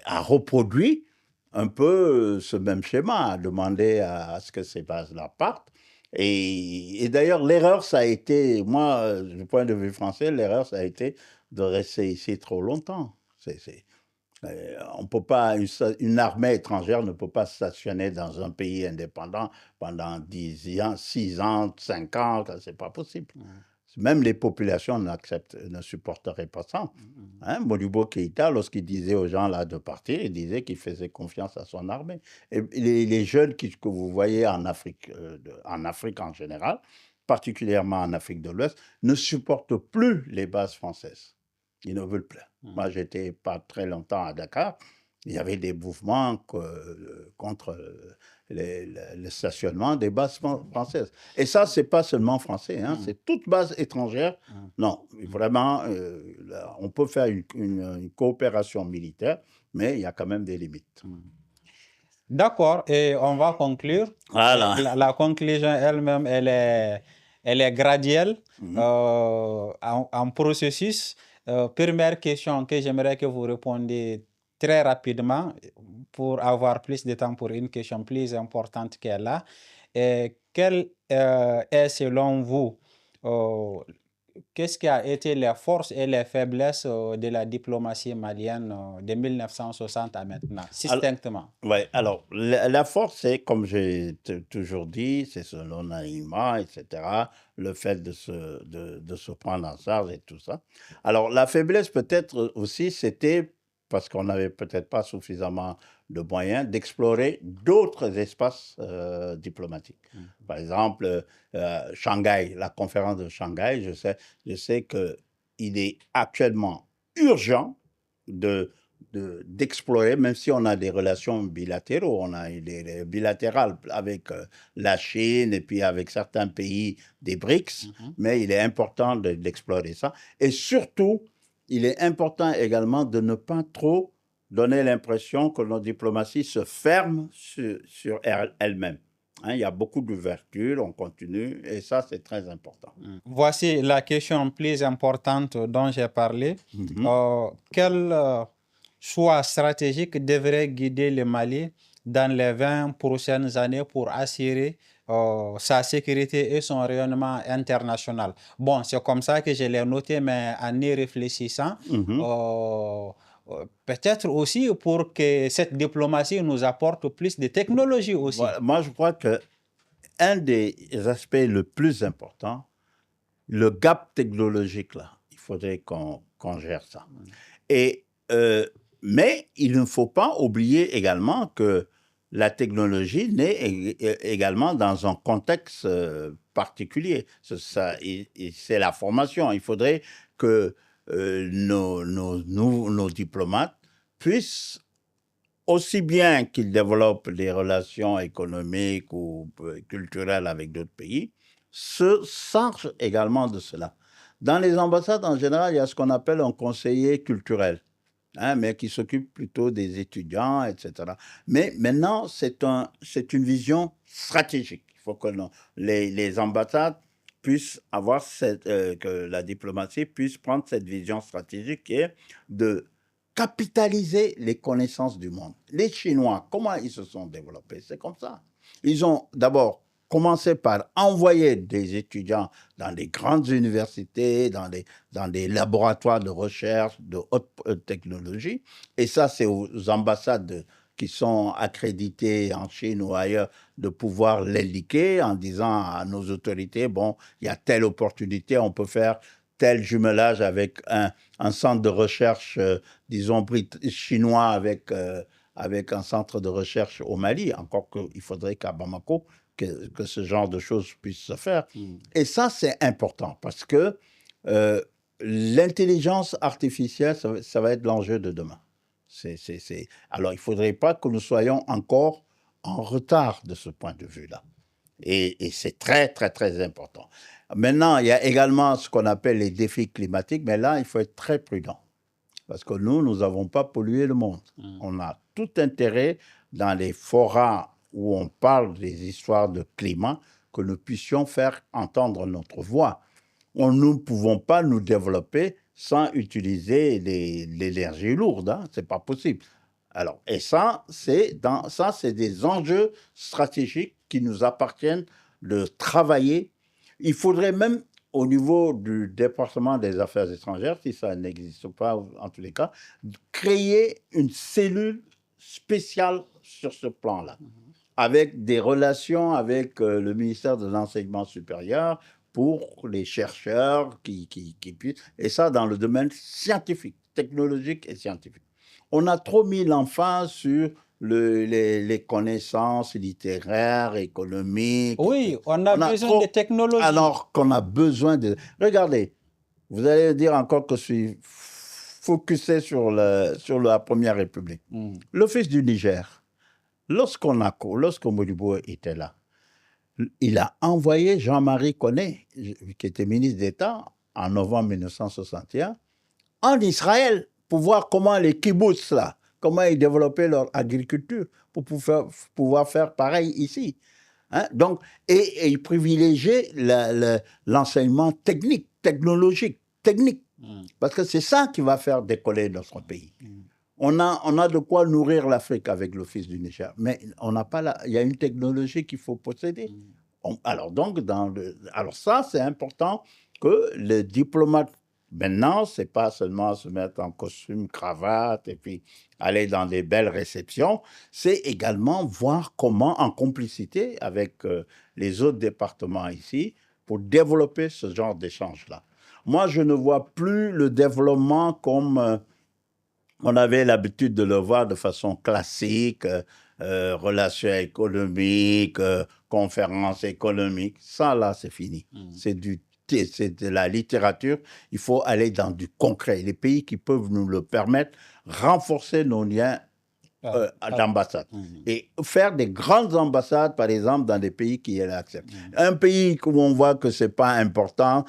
a reproduit un peu ce même schéma, a demandé à ce que ces bases-là partent. Et d'ailleurs, l'erreur, ça a été, moi, du point de vue français, l'erreur, ça a été de rester ici trop longtemps. On peut pas, une armée étrangère ne peut pas stationner dans un pays indépendant pendant 10 ans, 6 ans, 5 ans, c'est pas possible. Même les populations ne supporteraient pas ça. Hein, Modibo Keïta, lorsqu'il disait aux gens là de partir, il disait qu'il faisait confiance à son armée. Et les jeunes que vous voyez en Afrique en général, particulièrement en Afrique de l'Ouest, ne supportent plus les bases françaises. Ils ne veulent plus. Moi, j'étais pas très longtemps à Dakar. Il y avait des mouvements contre le stationnement des bases françaises. Et ça, c'est pas seulement français, hein, c'est toute base étrangère. Non, vraiment, on peut faire une coopération militaire, mais il y a quand même des limites. D'accord, et on va conclure. Voilà. La conclusion elle-même, elle est graduelle, en processus. Première question que j'aimerais que vous répondiez très rapidement pour avoir plus de temps pour une question plus importante qu'elle là. Quelle est selon vous, qu'est-ce qui a été les forces et les faiblesses de la diplomatie malienne de 1960 à maintenant, distinctement? Oui, alors, la force, c'est, comme j'ai toujours dit, c'est son anonymat, etc., le fait de se prendre en charge et tout ça. Alors, la faiblesse, peut-être aussi, c'était parce qu'on n'avait peut-être pas suffisamment de moyens d'explorer d'autres espaces diplomatiques. Par exemple, Shanghai, la conférence de Shanghai, je sais qu'il est actuellement urgent d'explorer, même si on a des relations bilatéraux, on a des bilatérales avec la Chine et puis avec certains pays des BRICS, mais il est important d'explorer ça. Et surtout, il est important également de ne pas trop donner l'impression que nos diplomaties se ferment sur elles-mêmes. Hein, il y a beaucoup d'ouverture, on continue, et ça, c'est très important. Voici la question plus importante dont j'ai parlé. Quel choix stratégique devrait guider le Mali dans les 20 prochaines années pour assurer sa sécurité et son rayonnement international? Bon, c'est comme ça que je l'ai noté, mais en y réfléchissant, peut-être aussi pour que cette diplomatie nous apporte plus de technologie aussi. Voilà, moi, je crois que un des aspects le plus important, le gap technologique, là, il faudrait qu'on gère ça. Mais il ne faut pas oublier également que la technologie naît également dans un contexte particulier. C'est la formation. Il faudrait que nos diplomates puissent, aussi bien qu'ils développent des relations économiques ou culturelles avec d'autres pays, se chargent également de cela. Dans les ambassades, en général, il y a ce qu'on appelle un conseiller culturel, hein, mais qui s'occupe plutôt des étudiants, etc. Mais maintenant, c'est une vision stratégique. Il faut que les ambassades puissent avoir que la diplomatie puisse prendre cette vision stratégique qui est de capitaliser les connaissances du monde. Les Chinois, comment ils se sont développés? C'est comme ça. Ils ont d'abord commencé par envoyer des étudiants dans des grandes universités, dans des laboratoires de recherche de haute technologie. Et ça, c'est aux ambassades qui sont accréditées en Chine ou ailleurs de pouvoir l'indiquer en disant à nos autorités, bon, il y a telle opportunité, on peut faire tel jumelage avec un centre de recherche, disons, chinois avec un centre de recherche au Mali, encore qu'il faudrait qu'à Bamako, que ce genre de choses puisse se faire. Et ça, c'est important parce que l'intelligence artificielle, ça va être l'enjeu de demain. Alors, il ne faudrait pas que nous soyons encore en retard de ce point de vue-là. Et c'est très, très, très important. Maintenant, il y a également ce qu'on appelle les défis climatiques, mais là, il faut être très prudent. Parce que nous n'avons pas pollué le monde. On a tout intérêt dans les forats où on parle des histoires de climat, que nous puissions faire entendre notre voix. Nous ne pouvons pas nous développer sans utiliser l'énergie lourde, hein. Ce n'est pas possible. Alors, et ça, c'est des enjeux stratégiques qui nous appartiennent de travailler. Il faudrait même, au niveau du département des affaires étrangères, si ça n'existe pas en tous les cas, créer une cellule spéciale sur ce plan-là, avec des relations avec le ministère de l'Enseignement supérieur pour les chercheurs qui puissent, et ça dans le domaine scientifique, technologique et scientifique. On a trop mis l'emphase sur les connaissances littéraires, économiques. Oui, on a besoin de technologie. Alors qu'on a besoin de... Regardez, vous allez dire encore que je suis focusé sur la Première République. L'Office du Niger, lorsque Modibo était là, il a envoyé Jean-Marie Koné, qui était ministre d'État en novembre 1961, en Israël pour voir comment les kibbutz, là, comment ils développaient leur agriculture pour pouvoir faire pareil ici. Hein? Donc, et ils privilégiaient l'enseignement technique, technologique, technique. Parce que c'est ça qui va faire décoller notre pays. On a de quoi nourrir l'Afrique avec l'Office du Niger, mais on n'a pas il y a une technologie qu'il faut posséder. Alors ça, c'est important que les diplomates, maintenant, c'est pas seulement se mettre en costume, cravate et puis aller dans des belles réceptions, c'est également voir comment, en complicité avec les autres départements ici, pour développer ce genre d'échange-là. Moi, je ne vois plus le développement comme on avait l'habitude de le voir de façon classique, relations économiques, conférences économiques. Ça, là, c'est fini. C'est de la littérature. Il faut aller dans du concret. Les pays qui peuvent nous le permettre, renforcer nos liens d'ambassade. Et faire des grandes ambassades, par exemple, dans des pays qui l'acceptent. Un pays où on voit que ce n'est pas important,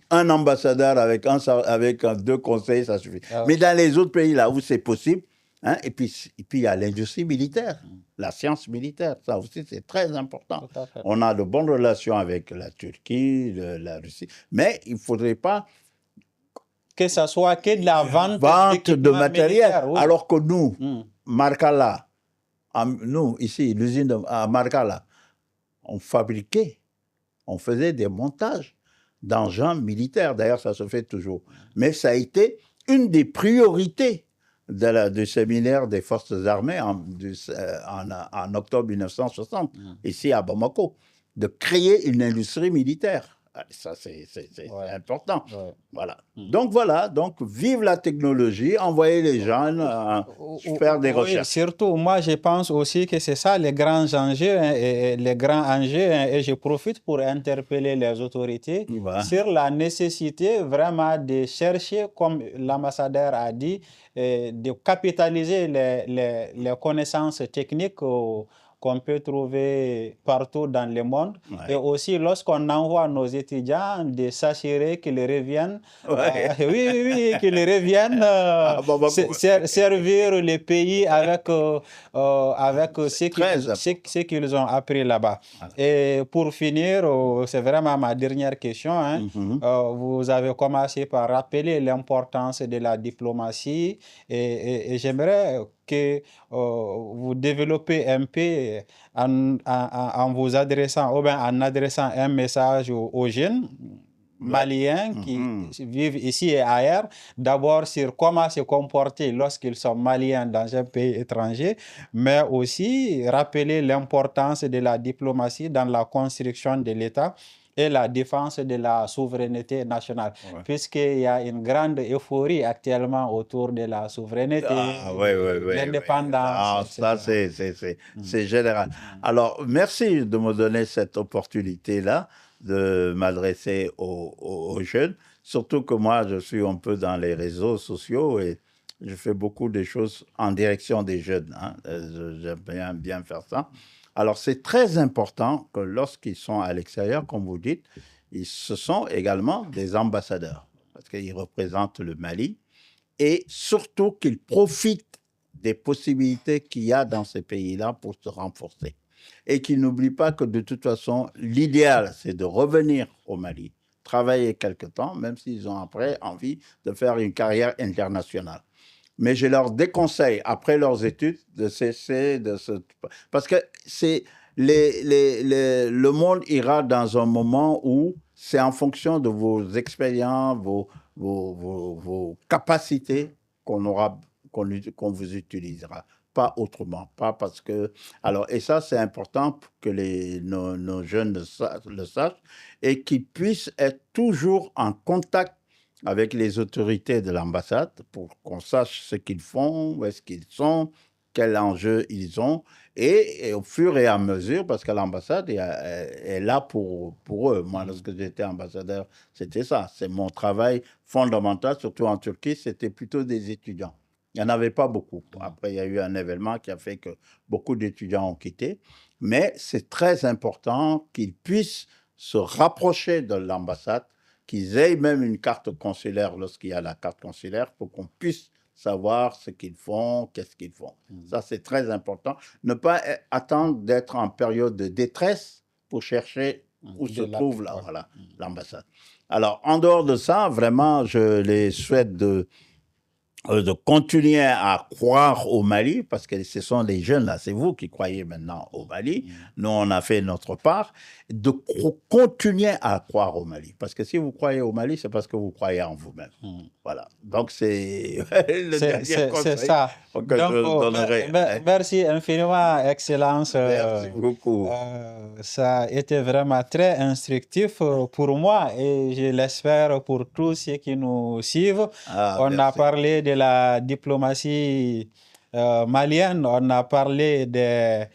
un ambassadeur avec deux conseils, ça suffit. Mais dans les autres pays, là où c'est possible, hein, et puis il y a l'industrie militaire, la science militaire, ça aussi c'est très important. On a de bonnes relations avec la Turquie, la Russie, mais il ne faudrait pas que ça soit que de la vente de matériel, oui. Alors que nous, Marcala, nous, ici, l'usine à Marcala, on fabriquait, on faisait des montages d'engins militaires. D'ailleurs, ça se fait toujours. Mais ça a été une des priorités du séminaire des forces armées en octobre 1960, ici à Bamako, de créer une industrie militaire. Ça, c'est important. Ouais. Voilà. Donc, vive la technologie, envoyer les jeunes faire des recherches. Surtout, moi, je pense aussi que c'est ça les grands enjeux, et je profite pour interpeller les autorités sur la nécessité vraiment de chercher, comme l'ambassadeur a dit, de capitaliser les connaissances techniques qu'on peut trouver partout dans le monde. Et aussi, lorsqu'on envoie nos étudiants, de s'assurer qu'ils reviennent, qu'ils reviennent servir le pays avec ce qu'ils ont appris là-bas. Et pour finir, c'est vraiment ma dernière question. Hein. Vous avez commencé par rappeler l'importance de la diplomatie et j'aimerais que vous développez un peu en vous adressant, ou bien en adressant un message aux jeunes maliens qui vivent ici et ailleurs, d'abord sur comment se comporter lorsqu'ils sont maliens dans un pays étranger, mais aussi rappeler l'importance de la diplomatie dans la construction de l'État et la défense de la souveraineté nationale, puisqu'il y a une grande euphorie actuellement autour de la souveraineté, de l'indépendance. Ça, c'est général. Alors, merci de me donner cette opportunité-là de m'adresser aux jeunes, surtout que moi, je suis un peu dans les réseaux sociaux et je fais beaucoup de choses en direction des jeunes. Hein. J'aime bien faire ça. Alors, c'est très important que lorsqu'ils sont à l'extérieur, comme vous dites, ce sont également des ambassadeurs, parce qu'ils représentent le Mali, et surtout qu'ils profitent des possibilités qu'il y a dans ces pays-là pour se renforcer. et qu'ils n'oublient pas que de toute façon, l'idéal, c'est de revenir au Mali, travailler quelque temps, même s'ils ont après envie de faire une carrière internationale. Mais je leur déconseille, après leurs études, de cesser de se... Parce que le monde ira dans un moment où c'est en fonction de vos expériences, vos capacités qu'on vous utilisera. Pas autrement. Pas parce que... Alors, et ça, c'est important pour que nos jeunes le sachent et qu'ils puissent être toujours en contact avec les autorités de l'ambassade pour qu'on sache ce qu'ils font, où est-ce qu'ils sont, quels enjeux ils ont. Et au fur et à mesure, parce que l'ambassade est là pour eux. Moi, lorsque j'étais ambassadeur, c'était ça. C'est mon travail fondamental, surtout en Turquie, c'était plutôt des étudiants. Il n'y en avait pas beaucoup. Après, il y a eu un événement qui a fait que beaucoup d'étudiants ont quitté. Mais c'est très important qu'ils puissent se rapprocher de l'ambassade, qu'ils aient même une carte consulaire lorsqu'il y a la carte consulaire pour qu'on puisse savoir ce qu'ils font, qu'est-ce qu'ils font. Ça, c'est très important. Ne pas attendre d'être en période de détresse pour chercher où se trouve l'ambassade. Alors, en dehors de ça, vraiment, je les souhaite de continuer à croire au Mali, parce que ce sont les jeunes là, c'est vous qui croyez maintenant au Mali, nous on a fait notre part, de continuer à croire au Mali, parce que si vous croyez au Mali, c'est parce que vous croyez en vous-même. Voilà, donc c'est le dernier conseil ça. que je donnerai. Merci infiniment, Excellence. Merci beaucoup. Ça a été vraiment très instructif pour moi et je l'espère pour tous ceux qui nous suivent. On a parlé de la diplomatie malienne, on a parlé des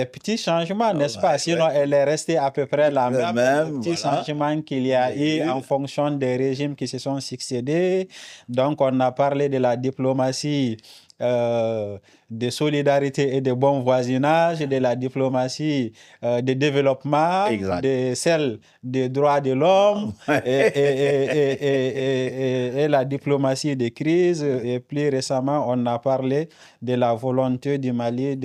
petits changements, n'est-ce pas? Sinon, elle est restée à peu près la même. Petits changements qu'il y a eu en fonction des régimes qui se sont succédés. Donc, on a parlé de la diplomatie de solidarité et de bon voisinage, de la diplomatie de développement, de celle des droits de l'homme et la diplomatie de crise. Et plus récemment, on a parlé de la volonté du Mali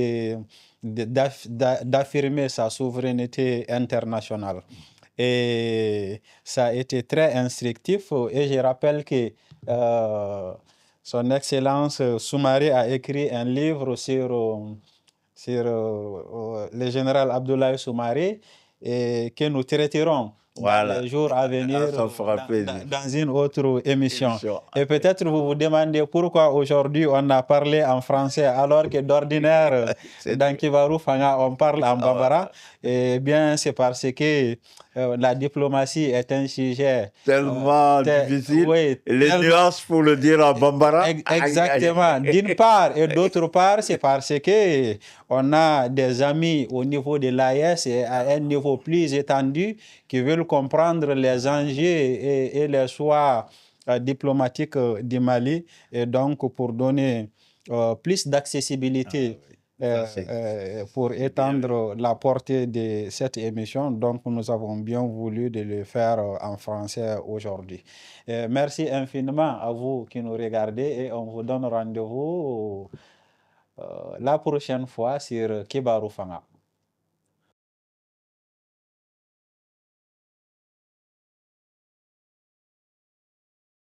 d'affirmer sa souveraineté internationale. Et ça a été très instructif. Et je rappelle que Son Excellence Soumaré a écrit un livre sur le général Abdoulaye Soumaré et que nous traiterons dans les jours à venir dans une autre émission. Et peut-être vous vous demandez pourquoi aujourd'hui on a parlé en français alors que d'ordinaire dans Kivarou Fanga on parle en bambara. Eh bien, c'est parce que la diplomatie est un sujet tellement difficile. Oui, les nuances pour le dire en bambara. Exactement. D'une part et d'autre part, c'est parce que on a des amis au niveau de l'AES et à un niveau plus étendu qui veulent comprendre les enjeux et les choix diplomatiques du Mali, et donc pour donner plus d'accessibilité pour étendre la portée de cette émission. Donc nous avons bien voulu de le faire en français aujourd'hui. Merci infiniment à vous qui nous regardez et on vous donne rendez-vous la prochaine fois sur Kibarou Fanga.